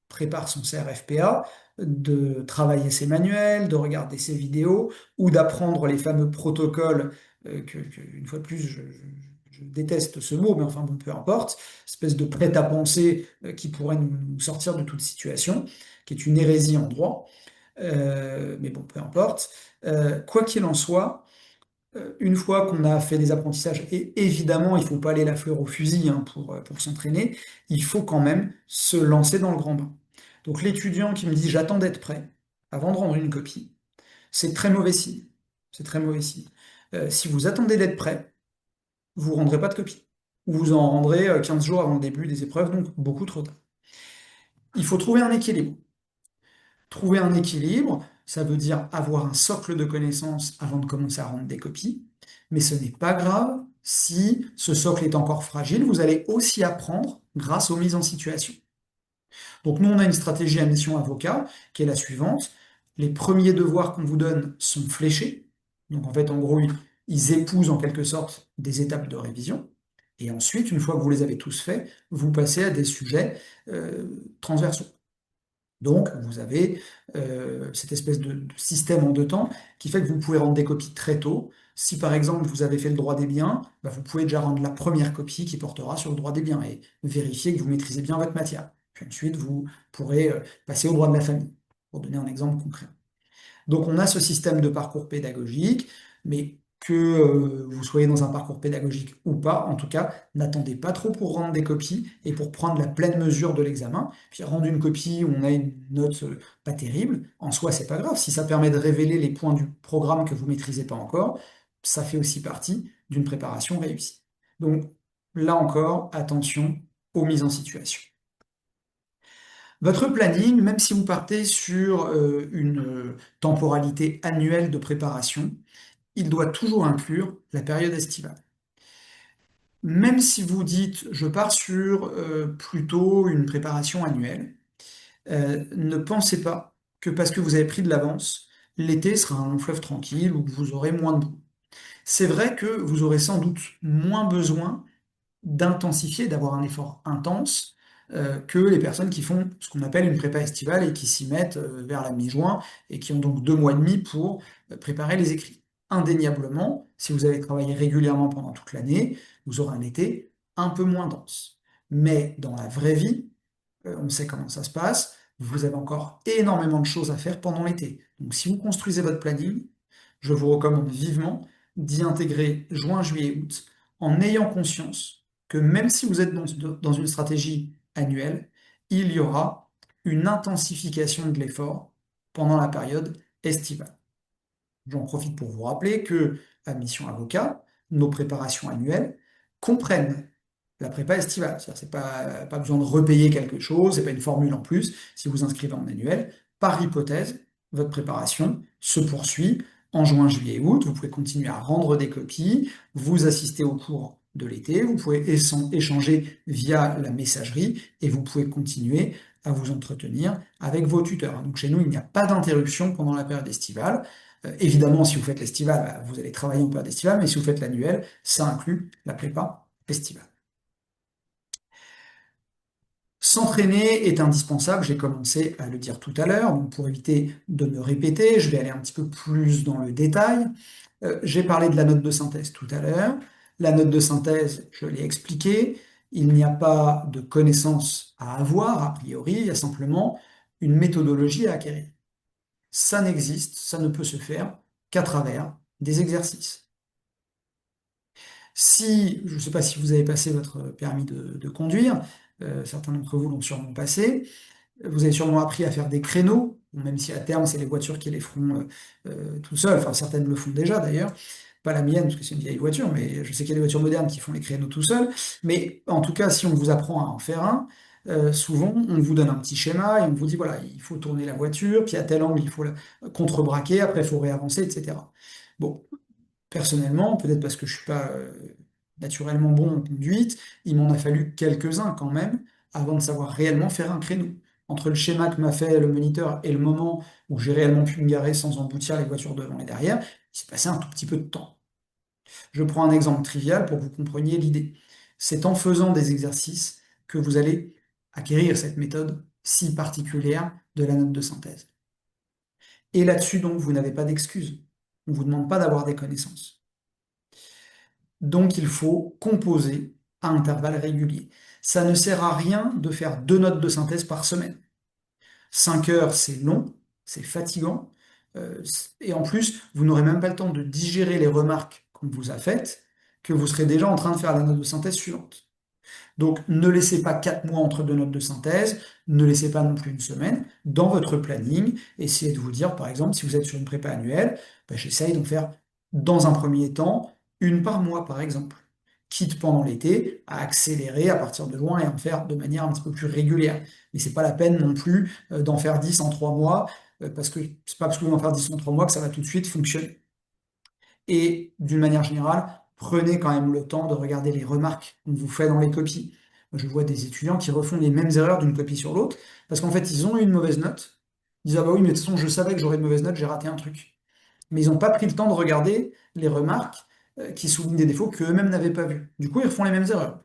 prépare son CRFPA, de travailler ses manuels, de regarder ses vidéos ou d'apprendre les fameux protocoles une fois de plus, je déteste ce mot, mais enfin bon, peu importe, espèce de prêt-à-penser qui pourrait nous sortir de toute situation, qui est une hérésie en droit, mais bon, peu importe. Quoi qu'il en soit, une fois qu'on a fait des apprentissages, et évidemment, il ne faut pas aller la fleur au fusil hein, pour s'entraîner, il faut quand même se lancer dans le grand bain. Donc l'étudiant qui me dit j'attends d'être prêt avant de rendre une copie, c'est très mauvais signe. C'est très mauvais signe. Si vous attendez d'être prêt, vous ne rendrez pas de copie. Ou vous en rendrez 15 jours avant le début des épreuves, donc beaucoup trop tard. Il faut trouver un équilibre. Trouver un équilibre, ça veut dire avoir un socle de connaissances avant de commencer à rendre des copies, mais ce n'est pas grave si ce socle est encore fragile, vous allez aussi apprendre grâce aux mises en situation. Donc nous, on a une stratégie à mission avocat qui est la suivante. Les premiers devoirs qu'on vous donne sont fléchés. Donc en fait, en gros, ils épousent en quelque sorte des étapes de révision. Et ensuite, une fois que vous les avez tous faits, vous passez à des sujets transversaux. Donc, vous avez cette espèce de système en deux temps qui fait que vous pouvez rendre des copies très tôt. Si par exemple vous avez fait le droit des biens, bah, vous pouvez déjà rendre la première copie qui portera sur le droit des biens et vérifier que vous maîtrisez bien votre matière. Puis ensuite, vous pourrez passer au droit de la famille, pour donner un exemple concret. Donc on a ce système de parcours pédagogique, mais que vous soyez dans un parcours pédagogique ou pas, en tout cas, n'attendez pas trop pour rendre des copies et pour prendre la pleine mesure de l'examen. Puis rendre une copie où on a une note pas terrible, en soi, c'est pas grave. Si ça permet de révéler les points du programme que vous maîtrisez pas encore, ça fait aussi partie d'une préparation réussie. Donc là encore, attention aux mises en situation. Votre planning, même si vous partez sur une temporalité annuelle de préparation, il doit toujours inclure la période estivale. Même si vous dites je pars sur plutôt une préparation annuelle, ne pensez pas que parce que vous avez pris de l'avance, l'été sera un long fleuve tranquille ou que vous aurez moins de boulot. C'est vrai que vous aurez sans doute moins besoin d'intensifier, d'avoir un effort intense que les personnes qui font ce qu'on appelle une prépa estivale et qui s'y mettent vers la mi-juin et qui ont donc 2 mois et demi pour préparer les écrits. Indéniablement, si vous avez travaillé régulièrement pendant toute l'année, vous aurez un été un peu moins dense. Mais dans la vraie vie, on sait comment ça se passe, vous avez encore énormément de choses à faire pendant l'été. Donc si vous construisez votre planning, je vous recommande vivement d'y intégrer juin, juillet, août, en ayant conscience que même si vous êtes dans une stratégie annuelle, il y aura une intensification de l'effort pendant la période estivale. J'en profite pour vous rappeler que, à Mission Avocat, nos préparations annuelles comprennent la prépa estivale. C'est-à-dire, c'est pas besoin de repayer quelque chose, c'est pas une formule en plus. Si vous inscrivez en annuel, par hypothèse, votre préparation se poursuit en juin, juillet, août. Vous pouvez continuer à rendre des copies, vous assister au cours de l'été, vous pouvez échanger via la messagerie et vous pouvez continuer à vous entretenir avec vos tuteurs. Donc chez nous, il n'y a pas d'interruption pendant la période estivale. Évidemment, si vous faites l'estival, bah, vous allez travailler en période estivale, mais si vous faites l'annuel, ça inclut la prépa estivale. S'entraîner est indispensable, j'ai commencé à le dire tout à l'heure, donc pour éviter de me répéter, je vais aller un petit peu plus dans le détail. J'ai parlé de la note de synthèse tout à l'heure. La note de synthèse, je l'ai expliqué, il n'y a pas de connaissances à avoir, a priori, il y a simplement une méthodologie à acquérir. Ça n'existe, ça ne peut se faire qu'à travers des exercices. Si, je ne sais pas si vous avez passé votre permis de conduire, certains d'entre vous l'ont sûrement passé, vous avez sûrement appris à faire des créneaux, même si à terme c'est les voitures qui les feront tout seules, enfin certaines le font déjà d'ailleurs. pas la mienne, parce que c'est une vieille voiture, mais je sais qu'il y a des voitures modernes qui font les créneaux tout seuls. Mais en tout cas, si on vous apprend à en faire un, souvent, on vous donne un petit schéma et on vous dit, voilà, il faut tourner la voiture, puis à tel angle, il faut la contrebraquer, après, il faut réavancer, etc. Bon, personnellement, peut-être parce que je suis pas naturellement bon en conduite, il m'en a fallu quelques-uns quand même avant de savoir réellement faire un créneau. Entre le schéma que m'a fait le moniteur et le moment où j'ai réellement pu me garer sans emboutir les voitures devant et derrière, il s'est passé un tout petit peu de temps. Je prends un exemple trivial pour que vous compreniez l'idée. C'est en faisant des exercices que vous allez acquérir cette méthode si particulière de la note de synthèse. Et là-dessus, donc, vous n'avez pas d'excuse. On ne vous demande pas d'avoir des connaissances. Donc, il faut composer à intervalles réguliers. Ça ne sert à rien de faire 2 notes de synthèse par semaine. 5 heures, c'est long, c'est fatigant, et en plus, vous n'aurez même pas le temps de digérer les remarques qu'on vous a faites, que vous serez déjà en train de faire la note de synthèse suivante. Donc, ne laissez pas 4 mois entre 2 notes de synthèse, ne laissez pas non plus une semaine. Dans votre planning, essayez de vous dire, par exemple, si vous êtes sur une prépa annuelle, ben, j'essaye d'en faire dans un premier temps, une par mois, par exemple. Quitte pendant l'été à accélérer à partir de juin et en faire de manière un petit peu plus régulière. Mais c'est pas la peine non plus d'en faire 10 en 3 mois, parce que c'est pas parce que vous en faire 10 en 3 mois que ça va tout de suite fonctionner. Et d'une manière générale, prenez quand même le temps de regarder les remarques qu'on vous fait dans les copies. Je vois des étudiants qui refont les mêmes erreurs d'une copie sur l'autre, parce qu'en fait, ils ont eu une mauvaise note. Ils disent, ah bah oui, mais de toute façon, je savais que j'aurais une mauvaise note, j'ai raté un truc. Mais ils n'ont pas pris le temps de regarder les remarques qui soulignent des défauts qu'eux-mêmes n'avaient pas vus. Du coup, ils refont les mêmes erreurs.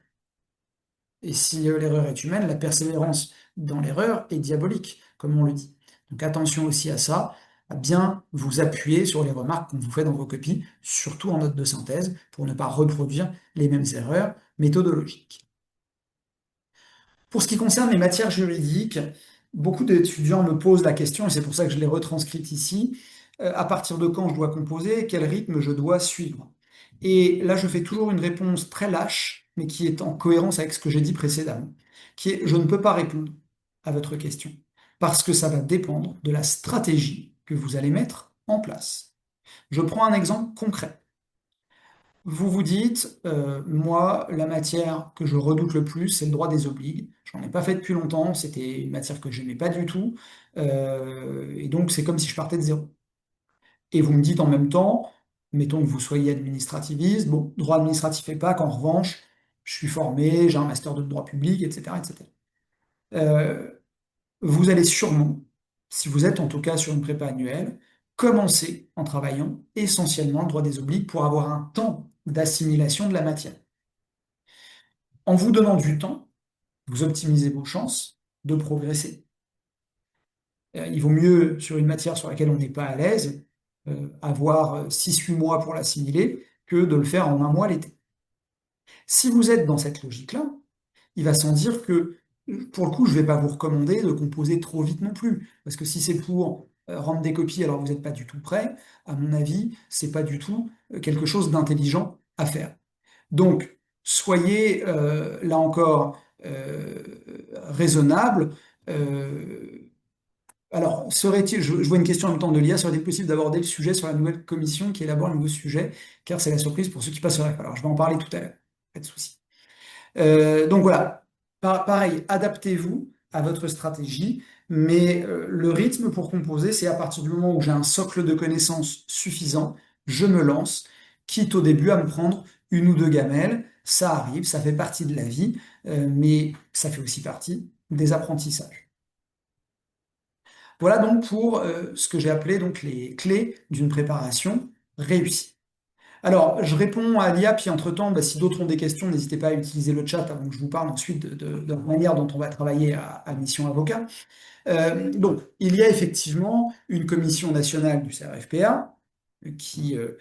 Et si l'erreur est humaine, la persévérance dans l'erreur est diabolique, comme on le dit. Donc attention aussi à ça, à bien vous appuyer sur les remarques qu'on vous fait dans vos copies, surtout en note de synthèse, pour ne pas reproduire les mêmes erreurs méthodologiques. Pour ce qui concerne les matières juridiques, beaucoup d'étudiants me posent la question, et c'est pour ça que je l'ai retranscrite ici, à partir de quand je dois composer, quel rythme je dois suivre. Et là, je fais toujours une réponse très lâche, mais qui est en cohérence avec ce que j'ai dit précédemment, qui est je ne peux pas répondre à votre question, parce que ça va dépendre de la stratégie que vous allez mettre en place. Je prends un exemple concret. Vous vous dites, moi, la matière que je redoute le plus, c'est le droit des obligues. J'en ai pas fait depuis longtemps, c'était une matière que j'aimais pas du tout, et donc c'est comme si je partais de zéro. Et vous me dites en même temps, mettons que vous soyez administrativiste, bon, droit administratif et pas, qu'en revanche, je suis formé, j'ai un master de droit public, etc., etc. Euh, Vous allez sûrement, si vous êtes en tout cas sur une prépa annuelle, commencer en travaillant essentiellement le droit des obligues pour avoir un temps d'assimilation de la matière. En vous donnant du temps, vous optimisez vos chances de progresser. Il vaut mieux, sur une matière sur laquelle on n'est pas à l'aise, avoir 6-8 mois pour l'assimiler que de le faire en un mois l'été. Si vous êtes dans cette logique-là, il va sans dire que, pour le coup, je ne vais pas vous recommander de composer trop vite non plus. Parce que si c'est pour rendre des copies alors que vous n'êtes pas du tout prêt, à mon avis, c'est pas du tout quelque chose d'intelligent à faire. Donc, soyez là encore raisonnable. Alors, serait-il, je vois une question en même temps de l'IA, serait-il possible d'aborder le sujet sur la nouvelle commission qui élabore le nouveau sujet, car c'est la surprise pour ceux qui passent sur la. Alors, je vais en parler tout à l'heure, pas de souci. Donc voilà, pareil, adaptez-vous à votre stratégie, mais le rythme pour composer, c'est à partir du moment où j'ai un socle de connaissances suffisant, je me lance, quitte au début à me prendre une ou deux gamelles, ça arrive, ça fait partie de la vie, mais ça fait aussi partie des apprentissages. Voilà donc pour ce que j'ai appelé donc les clés d'une préparation réussie. Alors, je réponds à l'IA, puis entre-temps, bah, si d'autres ont des questions, n'hésitez pas à utiliser le chat avant que je vous parle ensuite de la manière dont on va travailler à Mission Avocat. Donc, il y a effectivement une commission nationale du CRFPA qui euh,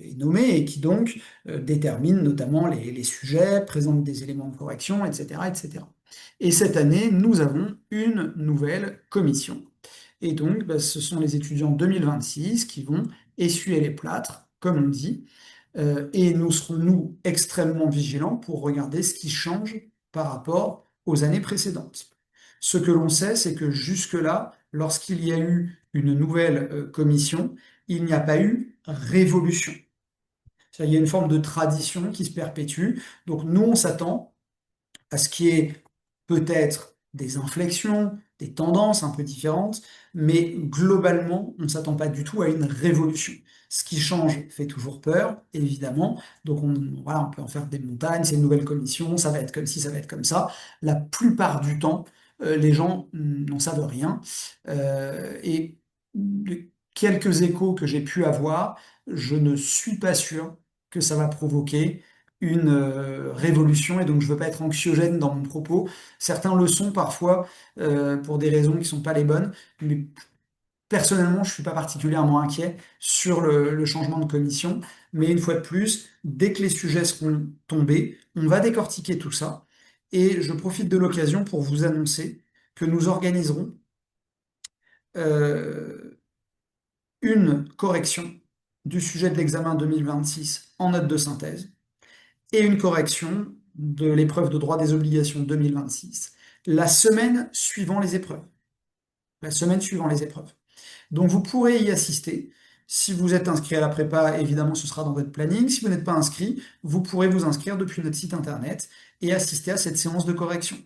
est nommée et qui donc détermine notamment les sujets, présente des éléments de correction, etc., etc. Et cette année, nous avons une nouvelle commission. Et donc, bah, ce sont les étudiants 2026 qui vont essuyer les plâtres, comme on dit, et nous serons, nous, extrêmement vigilants pour regarder ce qui change par rapport aux années précédentes. Ce que l'on sait, c'est que jusque-là, lorsqu'il y a eu une nouvelle commission, il n'y a pas eu révolution. Il y a une forme de tradition qui se perpétue. Donc nous, on s'attend à ce qui est peut-être des inflexions, des tendances un peu différentes, mais globalement, on ne s'attend pas du tout à une révolution. Ce qui change fait toujours peur, évidemment. Donc voilà, on peut en faire des montagnes, c'est une nouvelle commission, ça va être comme ci, ça va être comme ça. La plupart du temps, les gens n'en savent rien. Et de quelques échos que j'ai pu avoir, je ne suis pas sûr que ça va provoquer une révolution, et donc je ne veux pas être anxiogène dans mon propos. Certains le sont parfois pour des raisons qui ne sont pas les bonnes, mais personnellement, je ne suis pas particulièrement inquiet sur le changement de commission. Mais une fois de plus, dès que les sujets seront tombés, on va décortiquer tout ça. Et je profite de l'occasion pour vous annoncer que nous organiserons euh, une correction du sujet de l'examen 2026 en note de synthèse et une correction de l'épreuve de droit des obligations 2026 la semaine suivant les épreuves. La semaine suivant les épreuves. Donc vous pourrez y assister. Si vous êtes inscrit à la prépa, évidemment, ce sera dans votre planning. Si vous n'êtes pas inscrit, vous pourrez vous inscrire depuis notre site internet et assister à cette séance de correction.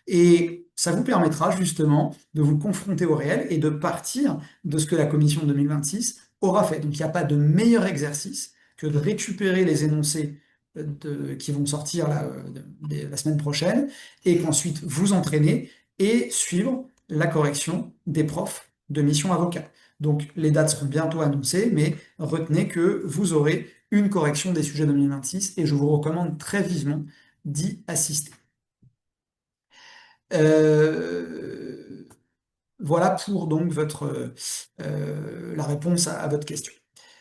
Et ça vous permettra justement de vous confronter au réel et de partir de ce que la commission 2026 aura fait. Donc il n'y a pas de meilleur exercice que de récupérer les énoncés qui vont sortir la semaine prochaine et qu'ensuite vous entraîner et suivre la correction des profs de mission avocat. Donc les dates seront bientôt annoncées, mais retenez que vous aurez une correction des sujets 2026 et je vous recommande très vivement d'y assister. Euh, voilà pour donc la réponse à votre question.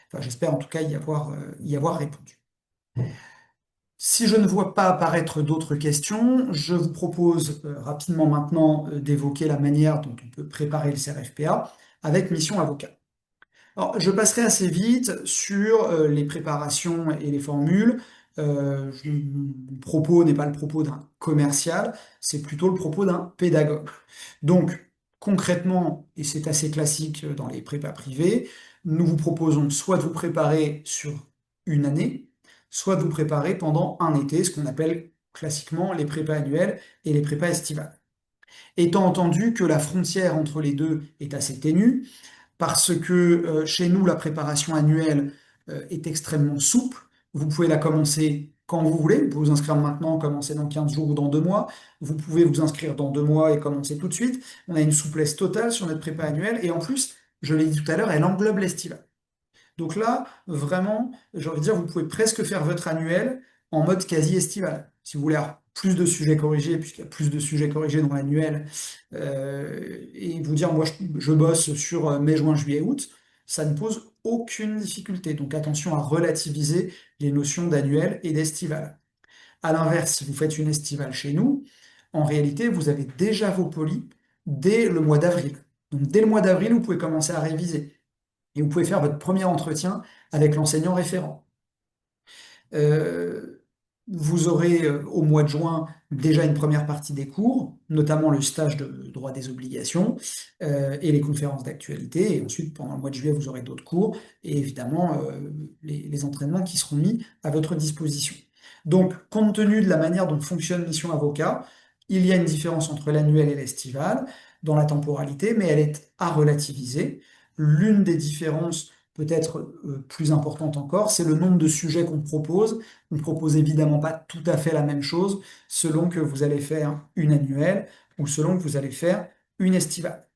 Enfin, j'espère en tout cas y avoir répondu. Si je ne vois pas apparaître d'autres questions, je vous propose rapidement maintenant d'évoquer la manière dont on peut préparer le CRFPA avec Mission Avocat. Alors, je passerai assez vite sur les préparations et les formules. Mon propos n'est pas le propos d'un commercial, c'est plutôt le propos d'un pédagogue. Donc, concrètement, et c'est assez classique dans les prépas privés, nous vous proposons soit de vous préparer sur une année, soit de vous préparer pendant un été, ce qu'on appelle classiquement les prépas annuelles et les prépas estivales. Étant entendu que la frontière entre les deux est assez ténue, parce que chez nous, la préparation annuelle est extrêmement souple. Vous pouvez la commencer quand vous voulez. Vous pouvez vous inscrire maintenant, commencer dans 15 jours ou dans 2 mois. Vous pouvez vous inscrire dans 2 mois et commencer tout de suite. On a une souplesse totale sur notre prépa annuelle. Et en plus, je l'ai dit tout à l'heure, elle englobe l'estivale. Donc là, vraiment, j'ai envie de dire, vous pouvez presque faire votre annuel en mode quasi estival. Si vous voulez avoir plus de sujets corrigés, puisqu'il y a plus de sujets corrigés dans l'annuel, et vous dire, moi, je bosse sur mai, juin, juillet, août, ça ne pose aucune difficulté. Donc attention à relativiser les notions d'annuel et d'estival. À l'inverse, si vous faites une estivale chez nous, en réalité, vous avez déjà vos polis dès le mois d'avril. Donc dès le mois d'avril, vous pouvez commencer à réviser et vous pouvez faire votre premier entretien avec l'enseignant référent. Euh, Vous aurez au mois de juin déjà une première partie des cours, notamment le stage de droit des obligations et les conférences d'actualité. Et ensuite, pendant le mois de juillet, vous aurez d'autres cours et évidemment les entraînements qui seront mis à votre disposition. Donc, compte tenu de la manière dont fonctionne Mission Avocat, il y a une différence entre l'annuel et l'estival dans la temporalité, mais elle est à relativiser. L'une des différences peut-être plus importante encore, c'est le nombre de sujets qu'on propose. On ne propose évidemment pas tout à fait la même chose selon que vous allez faire une annuelle ou selon que vous allez faire une estivale.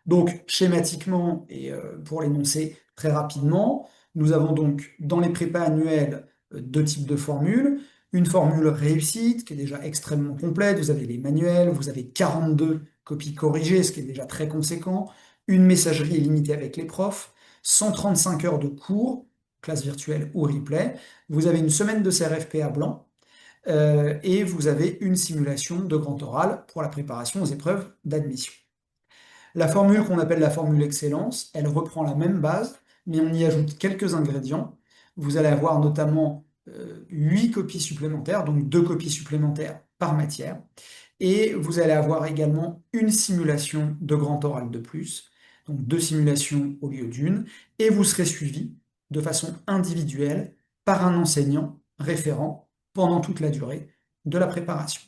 Donc, schématiquement, et pour l'énoncer très rapidement, nous avons donc dans les prépas annuels deux types de formules. Une formule réussite, qui est déjà extrêmement complète. Vous avez les manuels, vous avez 42 copies corrigées, ce qui est déjà très conséquent. Une messagerie illimitée avec les profs, 135 heures de cours, classe virtuelle ou replay. Vous avez une semaine de CRFPA blanc. Et vous avez une simulation de grand oral pour la préparation aux épreuves d'admission. La formule qu'on appelle la formule excellence, elle reprend la même base, mais on y ajoute quelques ingrédients. Vous allez avoir notamment 8 copies supplémentaires, donc 2 copies supplémentaires par matière. Et vous allez avoir également une simulation de grand oral de plus, donc 2 simulations au lieu d'une, et vous serez suivi de façon individuelle par un enseignant référent pendant toute la durée de la préparation.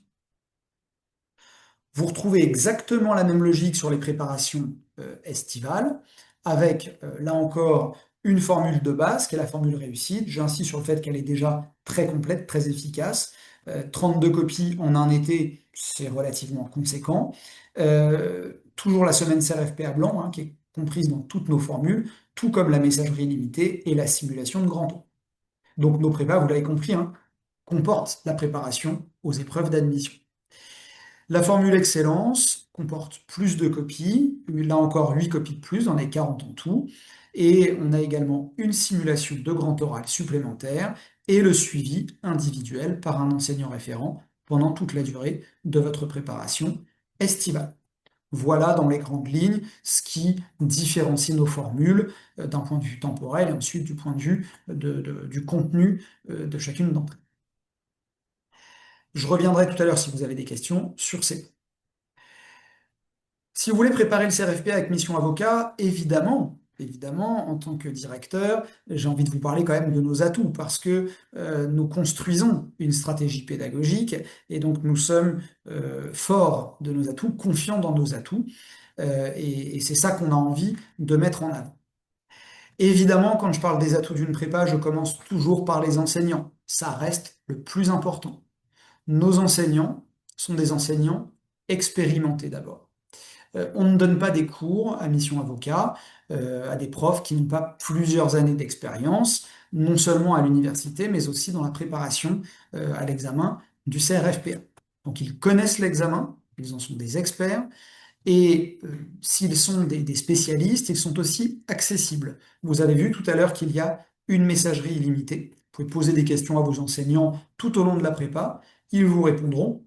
Vous retrouvez exactement la même logique sur les préparations estivales, avec, là encore, une formule de base, qui est la formule réussite. J'insiste sur le fait qu'elle est déjà très complète, très efficace. 32 copies en un été, c'est relativement conséquent. Toujours la semaine CRFPA blanc, hein, qui est comprise dans toutes nos formules, tout comme la messagerie limitée et la simulation de grand temps. Donc nos prépas, vous l'avez compris, hein, comportent la préparation aux épreuves d'admission. La formule excellence comporte plus de copies, là encore 8 copies de plus, on est 40 en tout, et on a également une simulation de grand oral supplémentaire et le suivi individuel par un enseignant référent pendant toute la durée de votre préparation estivale. Voilà dans les grandes lignes ce qui différencie nos formules d'un point de vue temporel et ensuite du point de vue du contenu de chacune d'entre elles. Je reviendrai tout à l'heure si vous avez des questions sur ces points. Si vous voulez préparer le CRFP avec mission avocat, évidemment, en tant que directeur, j'ai envie de vous parler quand même de nos atouts, parce que nous construisons une stratégie pédagogique, et donc nous sommes forts de nos atouts, confiants dans nos atouts, et c'est ça qu'on a envie de mettre en avant. Évidemment, quand je parle des atouts d'une prépa, je commence toujours par les enseignants. Ça reste le plus important. Nos enseignants sont des enseignants expérimentés d'abord. On ne donne pas des cours à mission avocat à des profs qui n'ont pas plusieurs années d'expérience, non seulement à l'université, mais aussi dans la préparation à l'examen du CRFPA. Donc ils connaissent l'examen, ils en sont des experts, et s'ils sont des spécialistes, ils sont aussi accessibles. Vous avez vu tout à l'heure qu'il y a une messagerie illimitée. Vous pouvez poser des questions à vos enseignants tout au long de la prépa, ils vous répondront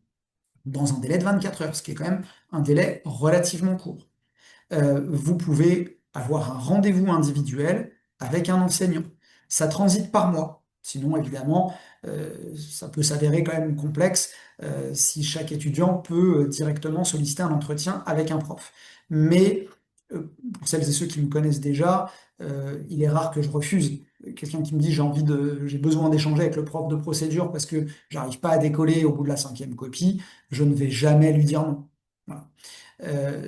dans un délai de 24 heures, ce qui est quand même un délai relativement court. Vous pouvez avoir un rendez-vous individuel avec un enseignant. Ça transite par mois. Sinon, évidemment, ça peut s'avérer quand même complexe si chaque étudiant peut directement solliciter un entretien avec un prof. Mais pour celles et ceux qui me connaissent déjà, il est rare que je refuse. Quelqu'un qui me dit j'ai besoin d'échanger avec le prof de procédure parce que j'arrive pas à décoller au bout de la 5e copie, je ne vais jamais lui dire non. Voilà.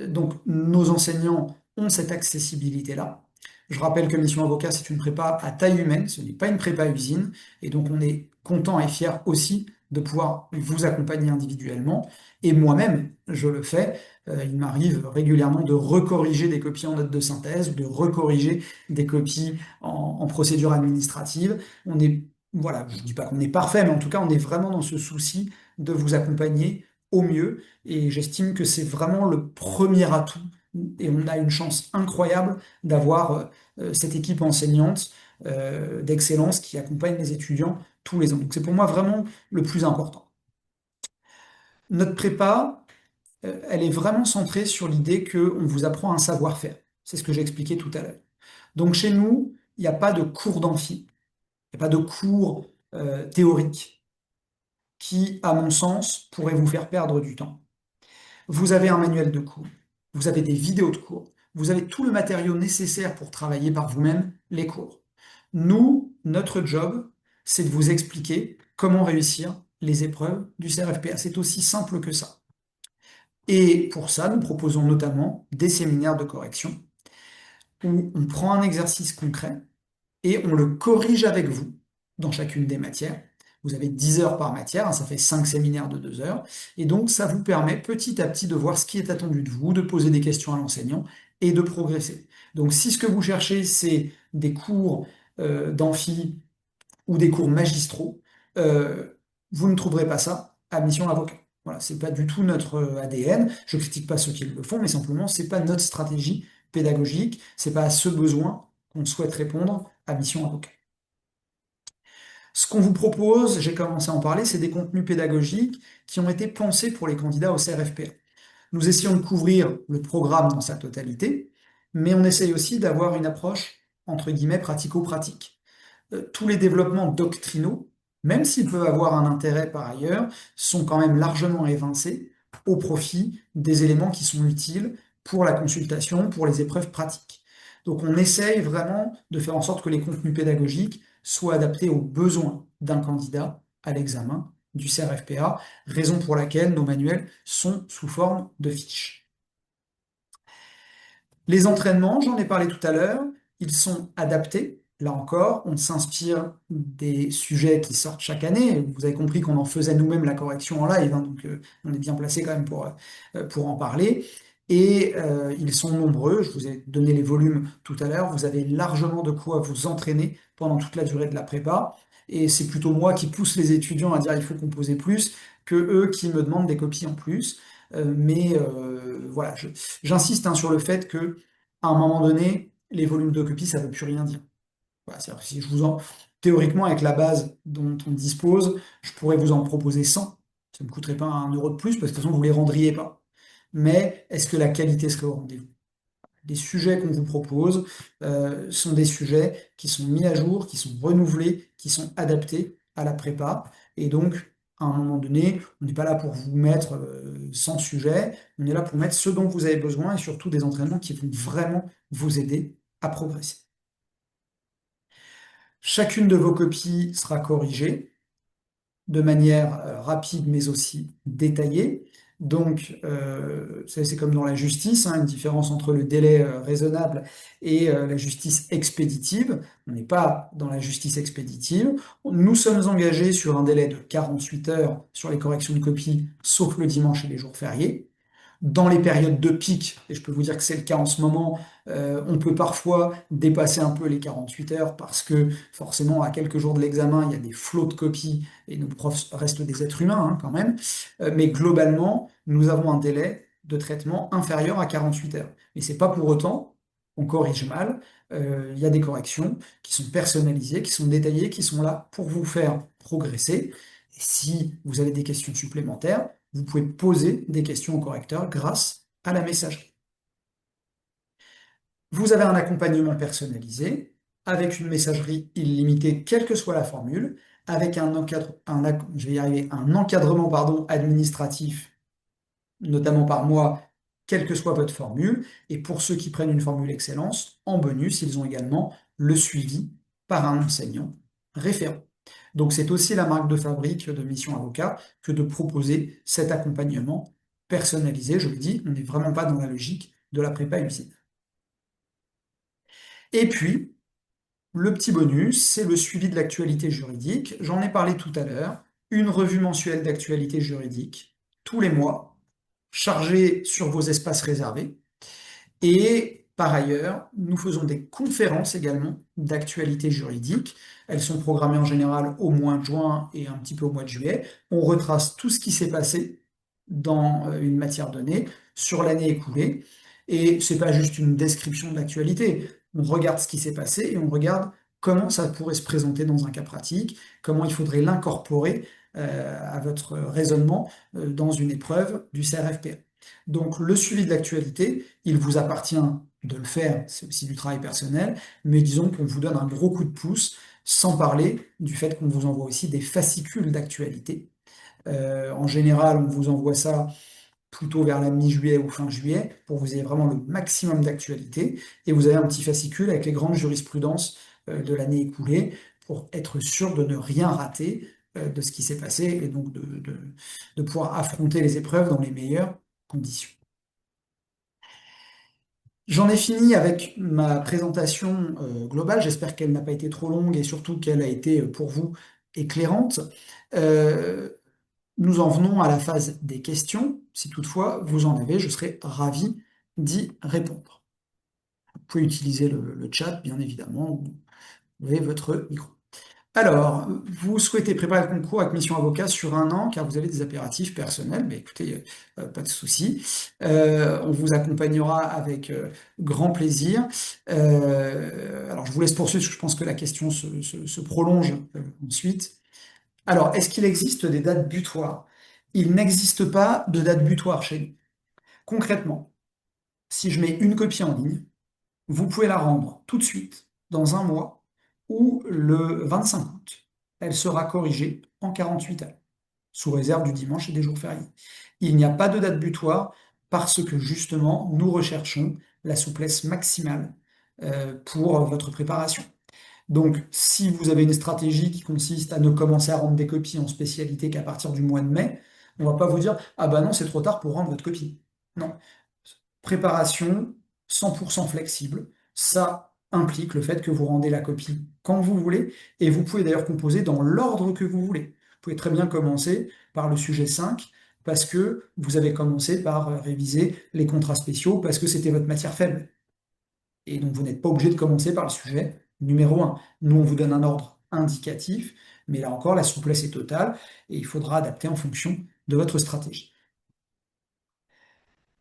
Donc nos enseignants ont cette accessibilité-là. Je rappelle que Mission Avocat, c'est une prépa à taille humaine, ce n'est pas une prépa usine, et donc on est content et fier aussi de pouvoir vous accompagner individuellement. Et moi-même, je le fais. Il m'arrive régulièrement de recorriger des copies en note de synthèse ou de recorriger des copies en procédure administrative. Voilà, je ne dis pas qu'on est parfait, mais en tout cas, on est vraiment dans ce souci de vous accompagner au mieux. Et j'estime que c'est vraiment le premier atout. Et on a une chance incroyable d'avoir cette équipe enseignante d'excellence qui accompagne les étudiants tous les ans. Donc c'est pour moi vraiment le plus important. Notre prépa, elle est vraiment centrée sur l'idée qu'on vous apprend un savoir-faire. C'est ce que j'ai expliqué tout à l'heure. Donc chez nous, il n'y a pas de cours d'amphi, il n'y a pas de cours théoriques qui, à mon sens, pourraient vous faire perdre du temps. Vous avez un manuel de cours, vous avez des vidéos de cours, vous avez tout le matériau nécessaire pour travailler par vous-même les cours. Nous, notre job, c'est de vous expliquer comment réussir les épreuves du CRFPA. C'est aussi simple que ça. Et pour ça, nous proposons notamment des séminaires de correction où on prend un exercice concret et on le corrige avec vous dans chacune des matières. Vous avez 10 heures par matière, hein, ça fait 5 séminaires de 2 heures, et donc ça vous permet petit à petit de voir ce qui est attendu de vous, de poser des questions à l'enseignant et de progresser. Donc si ce que vous cherchez, c'est des cours d'amphi ou des cours magistraux, vous ne trouverez pas ça à Mission Avocat. Voilà, c'est pas du tout notre ADN. Je critique pas ceux qui le font, mais simplement c'est pas notre stratégie pédagogique, c'est pas à ce besoin qu'on souhaite répondre à Mission Avocat. Ce qu'on vous propose, j'ai commencé à en parler, c'est des contenus pédagogiques qui ont été pensés pour les candidats au CRFPA. Nous essayons de couvrir le programme dans sa totalité, mais on essaye aussi d'avoir une approche entre guillemets pratico-pratique. Tous les développements doctrinaux, même s'ils peuvent avoir un intérêt par ailleurs, sont quand même largement évincés au profit des éléments qui sont utiles pour la consultation, pour les épreuves pratiques. Donc on essaye vraiment de faire en sorte que les contenus pédagogiques soient adaptés aux besoins d'un candidat à l'examen du CRFPA, raison pour laquelle nos manuels sont sous forme de fiches. Les entraînements, j'en ai parlé tout à l'heure, ils sont adaptés. Là encore, on s'inspire des sujets qui sortent chaque année. Vous avez compris qu'on en faisait nous-mêmes la correction en live, hein, donc on est bien placé quand même pour en parler. Et ils sont nombreux, je vous ai donné les volumes tout à l'heure, vous avez largement de quoi vous entraîner pendant toute la durée de la prépa. Et c'est plutôt moi qui pousse les étudiants à dire il faut composer plus que eux qui me demandent des copies en plus. Voilà, j'insiste hein, sur le fait que à un moment donné, les volumes de copies, ça ne veut plus rien dire. Voilà, c'est-à-dire que si je vous en... Théoriquement, avec la base dont on dispose, je pourrais vous en proposer 100. Ça ne me coûterait pas 1 euro de plus, parce que de toute façon, vous ne les rendriez pas. Mais est-ce que la qualité serait au rendez-vous? Les sujets qu'on vous propose sont des sujets qui sont mis à jour, qui sont renouvelés, qui sont adaptés à la prépa. Et donc, à un moment donné, on n'est pas là pour vous mettre 100 sujets, on est là pour mettre ce dont vous avez besoin et surtout des entraînements qui vont vraiment vous aider à progresser. Chacune de vos copies sera corrigée de manière rapide mais aussi détaillée. Donc, c'est comme dans la justice, hein, une différence entre le délai raisonnable et la justice expéditive. On n'est pas dans la justice expéditive. Nous sommes engagés sur un délai de 48 heures sur les corrections de copies, sauf le dimanche et les jours fériés. Dans les périodes de pic, et je peux vous dire que c'est le cas en ce moment, on peut parfois dépasser un peu les 48 heures parce que forcément, à quelques jours de l'examen, il y a des flots de copies et nos profs restent des êtres humains hein, quand même. Mais globalement, nous avons un délai de traitement inférieur à 48 heures. Mais c'est pas pour autant qu'on corrige mal. Il y a des corrections qui sont personnalisées, qui sont détaillées, qui sont là pour vous faire progresser. Et si vous avez des questions supplémentaires, vous pouvez poser des questions au correcteur grâce à la messagerie. Vous avez un accompagnement personnalisé avec une messagerie illimitée, quelle que soit la formule, avec je vais y arriver, un encadrement pardon, administratif, notamment par moi, quelle que soit votre formule. Et pour ceux qui prennent une formule excellence, en bonus, ils ont également le suivi par un enseignant référent. Donc c'est aussi la marque de fabrique de Mission Avocat que de proposer cet accompagnement personnalisé. Je le dis, on n'est vraiment pas dans la logique de la prépa usine. Et puis, le petit bonus, c'est le suivi de l'actualité juridique. J'en ai parlé tout à l'heure. Une revue mensuelle d'actualité juridique tous les mois, chargée sur vos espaces réservés. Et par ailleurs, nous faisons des conférences également d'actualité juridique. Elles sont programmées en général au mois de juin et un petit peu au mois de juillet. On retrace tout ce qui s'est passé dans une matière donnée sur l'année écoulée. Et c'est pas juste une description de l'actualité. On regarde ce qui s'est passé et on regarde comment ça pourrait se présenter dans un cas pratique, comment il faudrait l'incorporer à votre raisonnement dans une épreuve du CRFPA. Donc le suivi de l'actualité, il vous appartient de le faire, c'est aussi du travail personnel, mais disons qu'on vous donne un gros coup de pouce, sans parler du fait qu'on vous envoie aussi des fascicules d'actualité. En général, on vous envoie ça plutôt vers la mi-juillet ou fin juillet, pour que vous ayez vraiment le maximum d'actualité, et vous avez un petit fascicule avec les grandes jurisprudences de l'année écoulée, pour être sûr de ne rien rater de ce qui s'est passé, et donc de pouvoir affronter les épreuves dans les meilleures conditions. J'en ai fini avec ma présentation globale. J'espère qu'elle n'a pas été trop longue et surtout qu'elle a été pour vous éclairante. Euh, Nous en venons à la phase des questions. Si toutefois vous en avez, je serai ravi d'y répondre. Vous pouvez utiliser le chat, bien évidemment. Vous avez votre micro. Alors, vous souhaitez préparer le concours avec Mission Avocat sur 1 an car vous avez des impératifs personnels. Mais écoutez, pas de souci. On vous accompagnera avec grand plaisir. Alors, je vous laisse poursuivre parce que je pense que la question se prolonge ensuite. Alors, est-ce qu'il existe des dates butoirs? Il n'existe pas de date butoir chez nous. Concrètement, si je mets une copie en ligne, vous pouvez la rendre tout de suite, dans un mois, ou le 25 août. Elle sera corrigée en 48 heures, sous réserve du dimanche et des jours fériés. Il n'y a pas de date butoir parce que justement, nous recherchons la souplesse maximale pour votre préparation. Donc, si vous avez une stratégie qui consiste à ne commencer à rendre des copies en spécialité qu'à partir du mois de mai, on va pas vous dire, ah bah non, c'est trop tard pour rendre votre copie. Non. Préparation 100% flexible, ça implique le fait que vous rendez la copie quand vous voulez, et vous pouvez d'ailleurs composer dans l'ordre que vous voulez. Vous pouvez très bien commencer par le sujet 5, parce que vous avez commencé par réviser les contrats spéciaux, parce que c'était votre matière faible. Et donc, vous n'êtes pas obligé de commencer par le sujet numéro 1. Nous, on vous donne un ordre indicatif, mais là encore, la souplesse est totale et il faudra adapter en fonction de votre stratégie.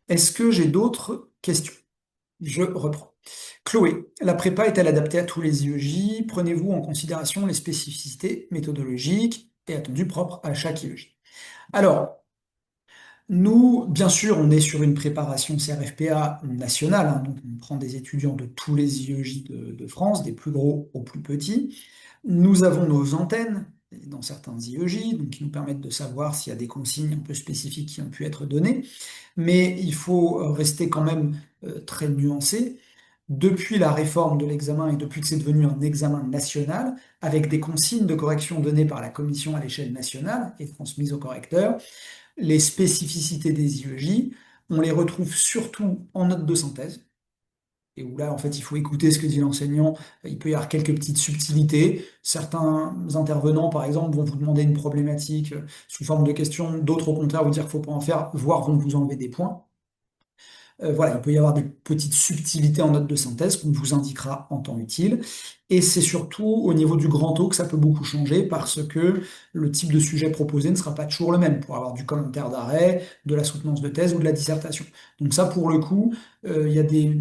Est-ce que j'ai d'autres questions? Je reprends. Chloé, la prépa est-elle adaptée à tous les IEJ? Prenez-vous en considération les spécificités méthodologiques et attendues propres à chaque IEJ? Alors, nous, bien sûr, on est sur une préparation CRFPA nationale, hein, donc on prend des étudiants de tous les IEJ de France, des plus gros aux plus petits. Nous avons nos antennes dans certains IEJ, donc qui nous permettent de savoir s'il y a des consignes un peu spécifiques qui ont pu être données, mais il faut rester quand même très nuancé. Depuis la réforme de l'examen et depuis que c'est devenu un examen national, avec des consignes de correction données par la commission à l'échelle nationale et transmises aux correcteurs, les spécificités des IEJ, on les retrouve surtout en note de synthèse, et où là, en fait, il faut écouter ce que dit l'enseignant. Il peut y avoir quelques petites subtilités. Certains intervenants, par exemple, vont vous demander une problématique sous forme de question, d'autres, au contraire, vous dire qu'il ne faut pas en faire, voire vont vous enlever des points. Voilà, il peut y avoir des petites subtilités en note de synthèse qu'on vous indiquera en temps utile. Et c'est surtout au niveau du grand O que ça peut beaucoup changer parce que le type de sujet proposé ne sera pas toujours le même pour avoir du commentaire d'arrêt, de la soutenance de thèse ou de la dissertation. Donc ça, pour le coup, il y a des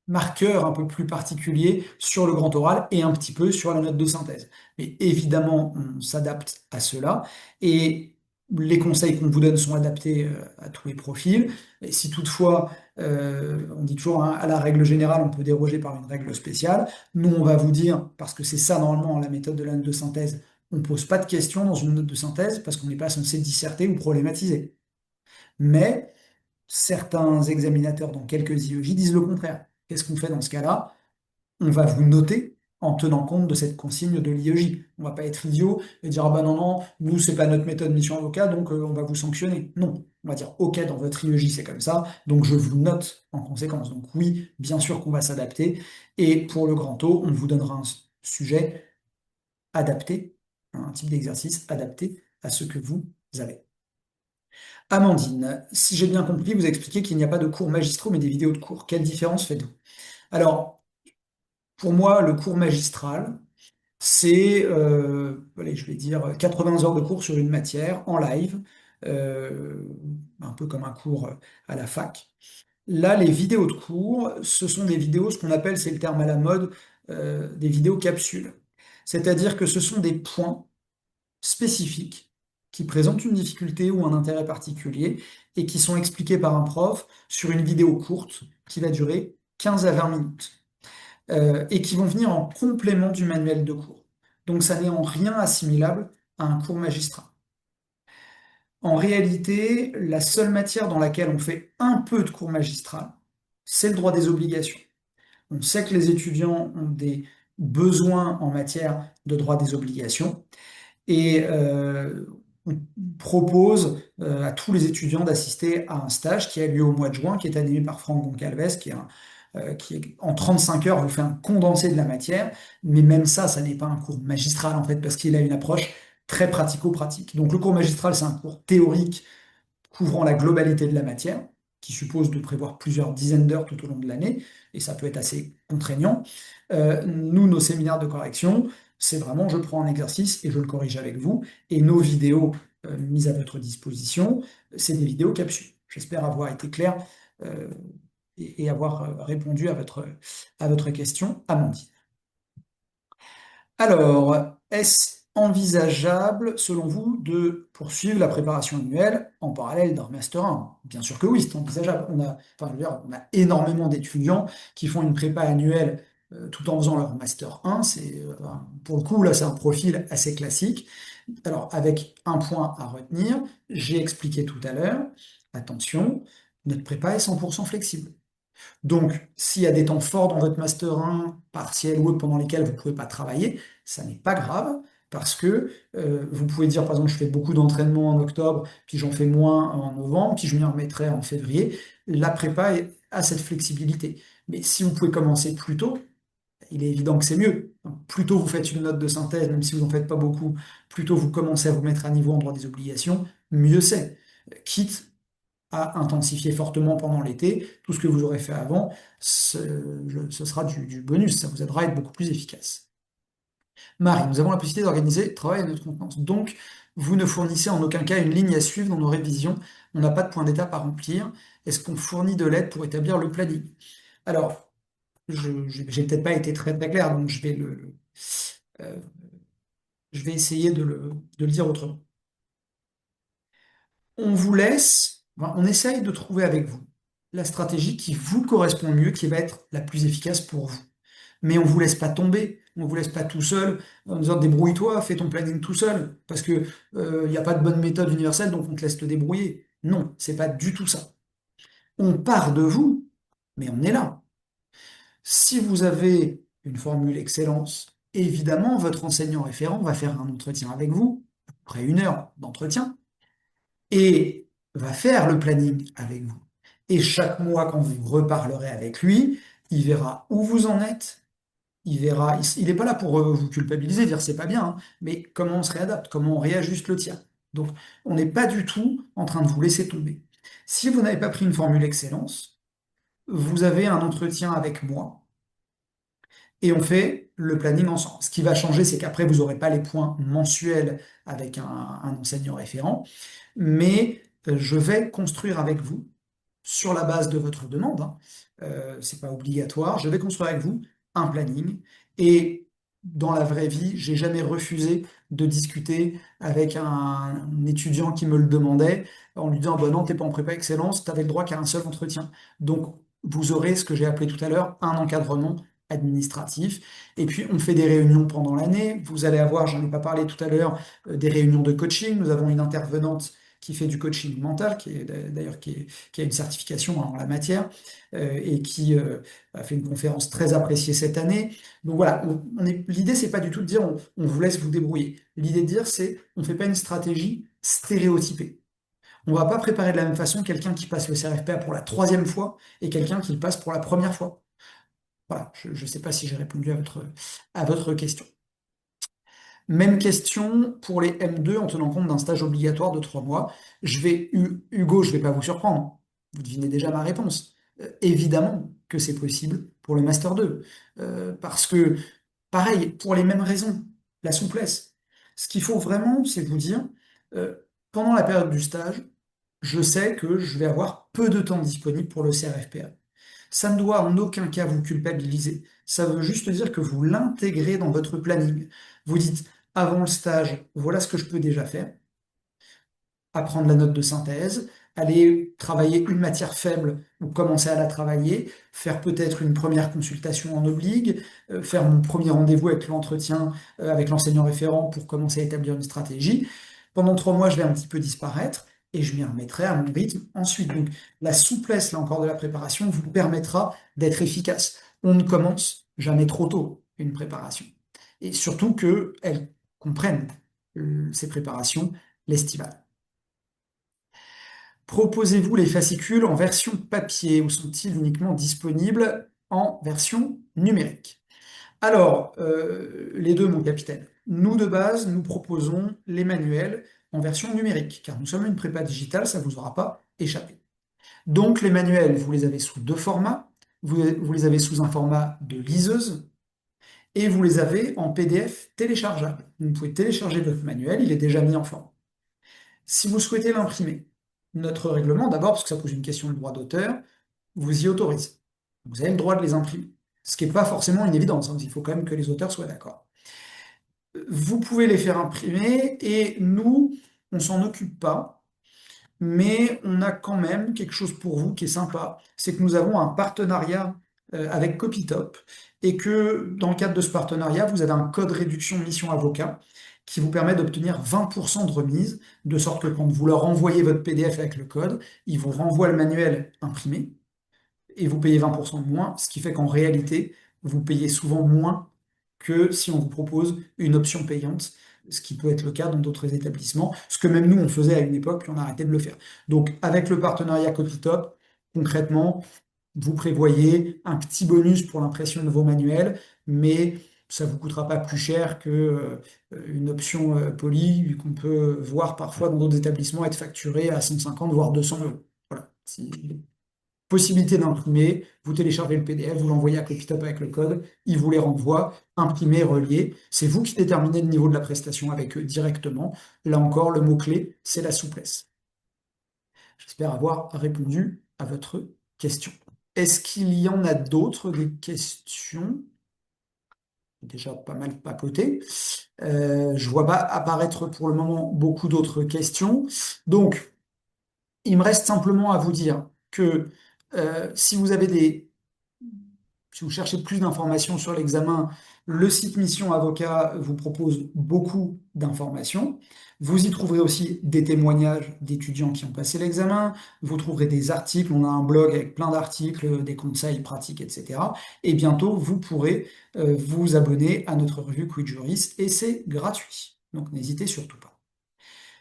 marqueur un peu plus particulier sur le grand oral et un petit peu sur la note de synthèse. Mais évidemment, on s'adapte à cela et les conseils qu'on vous donne sont adaptés à tous les profils. Et si toutefois, on dit toujours hein, à la règle générale, on peut déroger par une règle spéciale, nous on va vous dire, parce que c'est ça normalement la méthode de la note de synthèse, on ne pose pas de questions dans une note de synthèse parce qu'on n'est pas censé disserter ou problématiser. Mais certains examinateurs dans quelques IEJ disent le contraire. Qu'est-ce qu'on fait dans ce cas-là? On va vous noter en tenant compte de cette consigne de l'IEJ. On ne va pas être idiot et dire ah ben non, non, nous, c'est pas notre méthode mission avocat, donc on va vous sanctionner. Non, on va dire ok, dans votre IEJ, c'est comme ça, donc je vous note en conséquence. Donc oui, bien sûr qu'on va s'adapter. Et pour le grand O, on vous donnera un sujet adapté, un type d'exercice adapté à ce que vous avez. Amandine, si j'ai bien compris, vous expliquez qu'il n'y a pas de cours magistraux mais des vidéos de cours. Quelle différence faites-vous? Alors, pour moi, le cours magistral, c'est, allez, je vais dire, 80 heures de cours sur une matière en live, euh, un peu comme un cours à la fac. Là, les vidéos de cours, ce sont des vidéos, ce qu'on appelle, c'est le terme à la mode, des vidéos capsules. C'est-à-dire que ce sont des points spécifiques qui présentent une difficulté ou un intérêt particulier et qui sont expliqués par un prof sur une vidéo courte qui va durer 15 à 20 minutes et qui vont venir en complément du manuel de cours. Donc ça n'est en rien assimilable à un cours magistral. En réalité, la seule matière dans laquelle on fait un peu de cours magistral, c'est le droit des obligations. On sait que les étudiants ont des besoins en matière de droit des obligations. Et on propose à tous les étudiants d'assister à un stage qui a lieu au mois de juin, qui est animé par Franck Goncalves, qui en 35 heures vous fait un condensé de la matière, mais même ça n'est pas un cours magistral en fait, parce qu'il a une approche très pratico-pratique. Donc le cours magistral, c'est un cours théorique couvrant la globalité de la matière, qui suppose de prévoir plusieurs dizaines d'heures tout au long de l'année, et ça peut être assez contraignant. Nous, nos séminaires de correction, c'est vraiment je prends un exercice et je le corrige avec vous, et nos vidéos mises à votre disposition, c'est des vidéos capsules. J'espère avoir été clair et avoir répondu à votre question, Amandine. Alors, est-ce envisageable, selon vous, de poursuivre la préparation annuelle en parallèle d'un Master 1? Bien sûr que oui, c'est envisageable. Enfin, je veux dire, on a énormément d'étudiants qui font une prépa annuelle tout en faisant leur Master 1. Pour le coup, là, c'est un profil assez classique. Alors, avec un point à retenir, j'ai expliqué tout à l'heure, attention, notre prépa est 100% flexible. Donc, s'il y a des temps forts dans votre master 1, partiel ou autre, pendant lesquels vous ne pouvez pas travailler, ça n'est pas grave, parce que vous pouvez dire, par exemple, je fais beaucoup d'entraînement en octobre, puis j'en fais moins en novembre, puis je m'y remettrai en février. La prépa a cette flexibilité. Mais si vous pouvez commencer plus tôt, il est évident que c'est mieux. Donc, plus tôt vous faites une note de synthèse, même si vous n'en faites pas beaucoup, plus tôt vous commencez à vous mettre à niveau en droit des obligations, mieux c'est. Quitte à intensifier fortement pendant l'été. Tout ce que vous aurez fait avant, ce sera du bonus, ça vous aidera à être beaucoup plus efficace. Marie, nous avons la possibilité d'organiser le travail à notre contenance. Donc, vous ne fournissez en aucun cas une ligne à suivre dans nos révisions. On n'a pas de point d'étape à remplir. Est-ce qu'on fournit de l'aide pour établir le planning? Alors, j'ai peut-être pas été très très clair, donc euh, je vais essayer de le dire autrement. On vous laisse, enfin, on essaye de trouver avec vous la stratégie qui vous correspond le mieux, qui va être la plus efficace pour vous. Mais on vous laisse pas tomber, on vous laisse pas tout seul en disant débrouille-toi, fais ton planning tout seul, parce que il n'y a pas de bonne méthode universelle, donc on te laisse te débrouiller. Non, c'est pas du tout ça. On part de vous, mais on est là. Si vous avez une formule excellence, évidemment, votre enseignant référent va faire un entretien avec vous, après 1 heure d'entretien, et va faire le planning avec vous. Et chaque mois, quand vous reparlerez avec lui, il verra où vous en êtes, il verra, il n'est pas là pour vous culpabiliser, dire c'est pas bien, hein, mais comment on se réadapte, comment on réajuste le tir. Donc, on n'est pas du tout en train de vous laisser tomber. Si vous n'avez pas pris une formule excellence, vous avez un entretien avec moi et on fait le planning ensemble. Ce qui va changer, c'est qu'après, vous n'aurez pas les points mensuels avec un enseignant référent, mais je vais construire avec vous, sur la base de votre demande, hein, c'est pas obligatoire, je vais construire avec vous un planning, et dans la vraie vie, j'ai jamais refusé de discuter avec un étudiant qui me le demandait, en lui disant, bah non, t'es pas en prépa excellence, t'avais le droit qu'à un seul entretien. Donc, vous aurez ce que j'ai appelé tout à l'heure un encadrement administratif. Et puis, on fait des réunions pendant l'année. Vous allez avoir, j'en ai pas parlé tout à l'heure, des réunions de coaching. Nous avons une intervenante qui fait du coaching mental, qui est d'ailleurs qui a une certification en la matière, et qui a fait une conférence très appréciée cette année. Donc voilà, l'idée, c'est pas du tout de dire on vous laisse vous débrouiller. L'idée de dire, c'est on fait pas une stratégie stéréotypée. On va pas préparer de la même façon quelqu'un qui passe le CRFPA pour la troisième fois et quelqu'un qui le passe pour la première fois. Voilà, je ne sais pas si j'ai répondu à votre question. Même question pour les M2 en tenant compte d'un stage obligatoire de 3 mois. Hugo, je ne vais pas vous surprendre. Vous devinez déjà ma réponse. Évidemment que c'est possible pour le Master 2. Parce que, pareil, pour les mêmes raisons, la souplesse. Ce qu'il faut vraiment, c'est vous dire, euh, pendant la période du stage, je sais que je vais avoir peu de temps disponible pour le CRFPA. Ça ne doit en aucun cas vous culpabiliser. Ça veut juste dire que vous l'intégrez dans votre planning. Vous dites, avant le stage, voilà ce que je peux déjà faire. Apprendre la note de synthèse, aller travailler une matière faible ou commencer à la travailler, faire peut-être une première consultation en obligue, faire mon premier rendez-vous avec l'entretien avec l'enseignant référent pour commencer à établir une stratégie. Pendant 3 mois, je vais un petit peu disparaître et je m'y remettrai à mon rythme ensuite. Donc la souplesse, là encore, de la préparation vous permettra d'être efficace. On ne commence jamais trop tôt une préparation. Et surtout qu'elle comprenne ces préparations l'estivale. Proposez-vous les fascicules en version papier ou sont-ils uniquement disponibles en version numérique? Alors, les deux, mon capitaine. Nous, de base, nous proposons les manuels en version numérique, car nous sommes une prépa digitale, ça ne vous aura pas échappé. Donc, les manuels, vous les avez sous deux formats. Vous les avez sous un format de liseuse et vous les avez en PDF téléchargeable. Vous pouvez télécharger votre manuel, il est déjà mis en forme. Si vous souhaitez l'imprimer, notre règlement, d'abord, parce que ça pose une question de droit d'auteur, vous y autorise. Vous avez le droit de les imprimer. Ce qui n'est pas forcément une évidence, hein, il faut quand même que les auteurs soient d'accord. Vous pouvez les faire imprimer et nous, on s'en occupe pas, mais on a quand même quelque chose pour vous qui est sympa, c'est que nous avons un partenariat avec Copytop et que dans le cadre de ce partenariat, vous avez un code réduction mission avocat qui vous permet d'obtenir 20% de remise, de sorte que quand vous leur envoyez votre PDF avec le code, ils vous renvoient le manuel imprimé et vous payez 20% de moins, ce qui fait qu'en réalité, vous payez souvent moins que si on vous propose une option payante, ce qui peut être le cas dans d'autres établissements, ce que même nous, on faisait à une époque, puis on a arrêté de le faire. Donc, avec le partenariat Copytop, concrètement, vous prévoyez un petit bonus pour l'impression de vos manuels, mais ça ne vous coûtera pas plus cher que une option poly qu'on peut voir parfois dans d'autres établissements être facturée à 150 voire 200 euros. Voilà. Possibilité d'imprimer, vous téléchargez le PDF, vous l'envoyez à Copytop avec le code, ils vous les renvoient, imprimé, relié. C'est vous qui déterminez le niveau de la prestation avec eux directement. Là encore, le mot-clé, c'est la souplesse. J'espère avoir répondu à votre question. Est-ce qu'il y en a d'autres, des questions? Déjà pas mal papoté. Je vois pas apparaître pour le moment beaucoup d'autres questions. Donc, il me reste simplement à vous dire que si vous avez si vous cherchez plus d'informations sur l'examen, le site Mission Avocat vous propose beaucoup d'informations. Vous y trouverez aussi des témoignages d'étudiants qui ont passé l'examen. Vous trouverez des articles. On a un blog avec plein d'articles, des conseils pratiques, etc. Et bientôt, vous pourrez vous abonner à notre revue Quid Juris et c'est gratuit. Donc, n'hésitez surtout pas.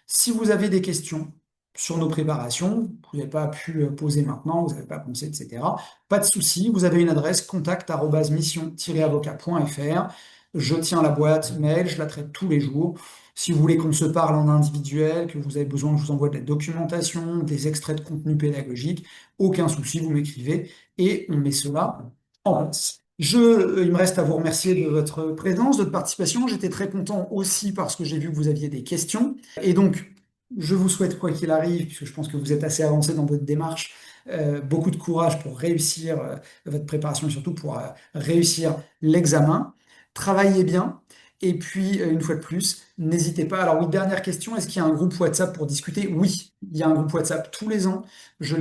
Si vous avez des questions sur nos préparations, vous n'avez pas pu poser maintenant, vous n'avez pas pensé, etc., pas de souci, vous avez une adresse contact@mission-avocat.fr. Je tiens la boîte mail, je la traite tous les jours. Si vous voulez qu'on se parle en individuel, que vous avez besoin que je vous envoie de la documentation, des extraits de contenu pédagogique, aucun souci, vous m'écrivez et on met cela en place. Il me reste à vous remercier de votre présence, de votre participation. J'étais très content aussi parce que j'ai vu que vous aviez des questions. Et donc, je vous souhaite, quoi qu'il arrive, puisque je pense que vous êtes assez avancé dans votre démarche, beaucoup de courage pour réussir votre préparation et surtout pour réussir l'examen. Travaillez bien. Et puis, une fois de plus, n'hésitez pas. Alors oui, dernière question, est-ce qu'il y a un groupe WhatsApp pour discuter? Oui, il y a un groupe WhatsApp tous les ans. Je,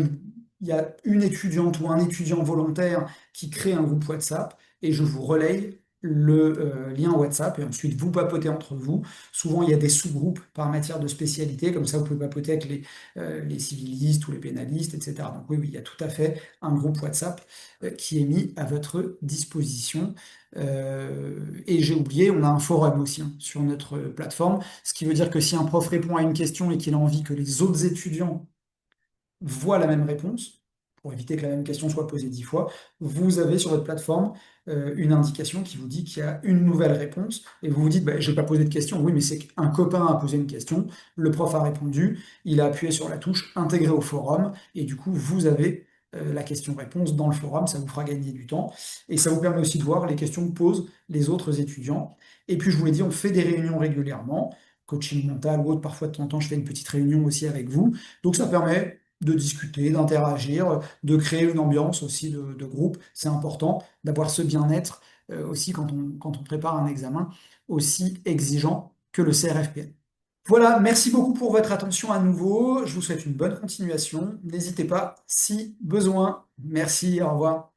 il y a une étudiante ou un étudiant volontaire qui crée un groupe WhatsApp et je vous relaye le lien WhatsApp et ensuite vous papotez entre vous. Souvent, il y a des sous-groupes par matière de spécialité, comme ça vous pouvez papoter avec les civilistes ou les pénalistes, etc. Donc oui, oui, il y a tout à fait un groupe WhatsApp qui est mis à votre disposition. Et j'ai oublié, on a un forum aussi hein, sur notre plateforme, ce qui veut dire que si un prof répond à une question et qu'il a envie que les autres étudiants voit la même réponse, pour éviter que la même question soit posée 10 fois, vous avez sur votre plateforme une indication qui vous dit qu'il y a une nouvelle réponse, et vous vous dites, bah, je n'ai pas posé de question, oui, mais c'est qu'un copain a posé une question, le prof a répondu, il a appuyé sur la touche intégrer au forum, et du coup, vous avez la question-réponse dans le forum, ça vous fera gagner du temps, et ça vous permet aussi de voir les questions que posent les autres étudiants. Et puis, je vous l'ai dit, on fait des réunions régulièrement, coaching mental ou autre, parfois de temps en temps, je fais une petite réunion aussi avec vous, donc ça permet de discuter, d'interagir, de créer une ambiance aussi de groupe. C'est important d'avoir ce bien-être aussi quand on prépare un examen aussi exigeant que le CRFPL. Voilà, merci beaucoup pour votre attention à nouveau. Je vous souhaite une bonne continuation. N'hésitez pas si besoin. Merci, au revoir.